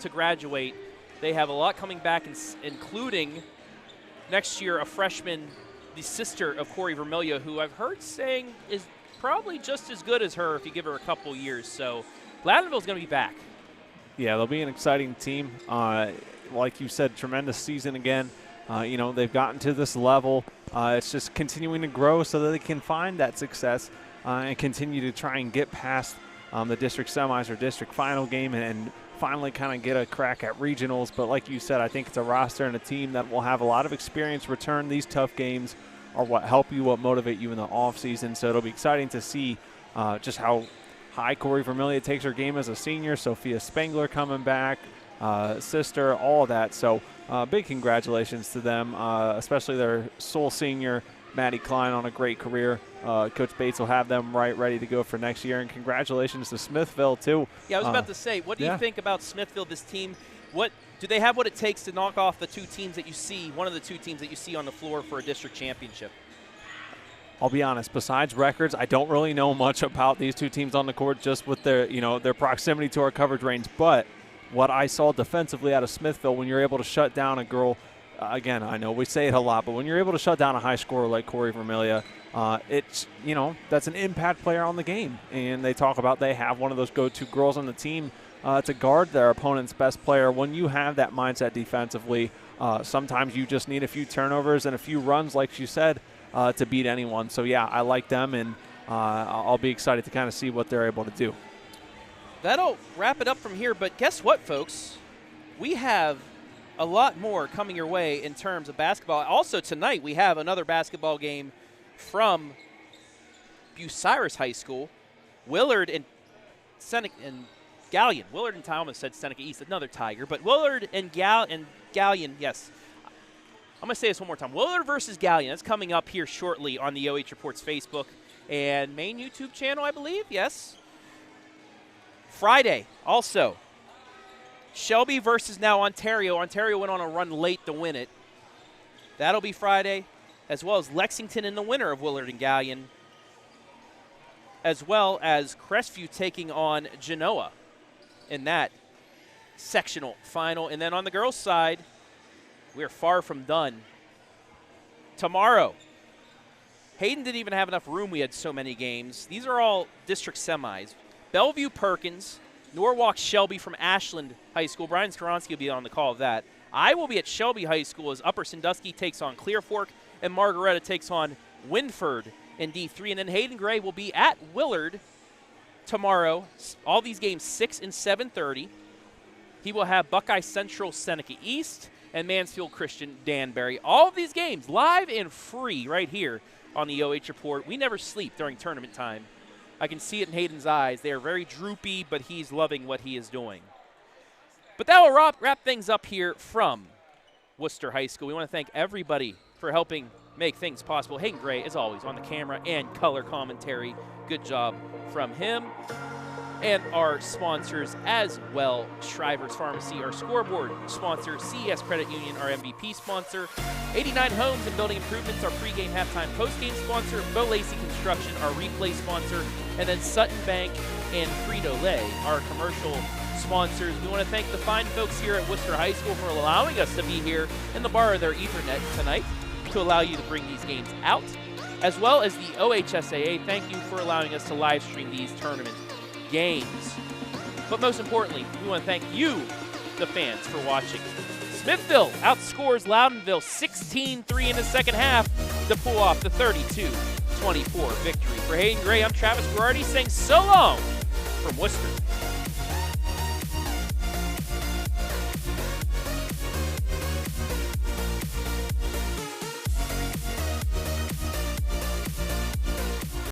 to graduate, they have a lot coming back, including next year a freshman, the sister of Corri Vermilya, who I've heard saying is probably just as good as her if you give her a couple years. So Loudonville's going to be back. Yeah, they'll be an exciting team. Like you said, tremendous season again. They've gotten to this level. It's just continuing to grow so that they can find that success and continue to try and get past the district semis or district final game and finally kind of get a crack at regionals. But like you said, I think it's a roster and a team that will have a lot of experience return these tough games are what help you, what motivate you in the offseason. So it'll be exciting to see just how high Corri Vermilya takes her game as a senior. Sophia Spangler coming back, sister, all of that. So big congratulations to them, especially their sole senior, Maddie Klein, on a great career. Coach Bates will have them ready to go for next year. And congratulations to Smithville, too. Yeah, I was about to say, what do you think about Smithville, this team? Do they have what it takes to knock off the two teams that you see, one of the two teams that you see on the floor for a district championship? I'll be honest, besides records, I don't really know much about these two teams on the court, just with their, their proximity to our coverage range. But what I saw defensively out of Smithville, when you're able to shut down a girl, again, I know we say it a lot, but when you're able to shut down a high scorer like Corri Vermilya, it's, that's an impact player on the game. And they talk about they have one of those go-to girls on the team to guard their opponent's best player. When you have that mindset defensively, sometimes you just need a few turnovers and a few runs, like you said, to beat anyone. So, yeah, I like them, and I'll be excited to kind of see what they're able to do. That'll wrap it up from here. But guess what, folks? We have a lot more coming your way in terms of basketball. Also, tonight we have another basketball game from Bucyrus High School. Willard and Gallion. Willard and Talma said Seneca East, another Tiger. But Willard and Gallion, yes. I'm going to say this one more time. Willard versus Gallion. That's coming up here shortly on the OH Reports Facebook and main YouTube channel, I believe. Yes. Friday, also, Shelby versus now Ontario. Ontario went on a run late to win it. That'll be Friday, as well as Lexington in the winner of Willard and Gallion, as well as Crestview taking on Genoa in that sectional final. And then on the girls' side, we're far from done. Tomorrow, Hayden didn't even have enough room. We had so many games. These are all district semis. Bellevue Perkins, Norwalk Shelby from Ashland High School. Brian Skoronsky will be on the call of that. I will be at Shelby High School as Upper Sandusky takes on Clear Fork and Margaretta takes on Winford in D3. And then Hayden Gray will be at Willard tomorrow. All these games 6 and 7:30. He will have Buckeye Central Seneca East and Mansfield Christian Danbury. All of these games live and free right here on the OH Report. We never sleep during tournament time. I can see it in Hayden's eyes. They are very droopy, but he's loving what he is doing. But that will wrap things up here from Wooster High School. We want to thank everybody for helping make things possible. Hayden Gray, as always, on the camera and color commentary. Good job from him. And our sponsors as well, Shrivers Pharmacy, our scoreboard sponsor, CES Credit Union, our MVP sponsor, 89 Homes and Building Improvements, our pregame, halftime, postgame sponsor, Lacey Construction, our replay sponsor, and then Sutton Bank and Frito Lay, our commercial sponsors. We want to thank the fine folks here at Wooster High School for allowing us to be here in the bar of their Ethernet tonight to allow you to bring these games out, as well as the OHSAA. Thank you for allowing us to live stream these tournament games. But most importantly, we want to thank you, the fans, for watching. Smithville outscores Loudonville 16-3 in the second half to pull off the 32-24 victory. For Hayden Gray, I'm Travis Berardi saying so long from Wooster.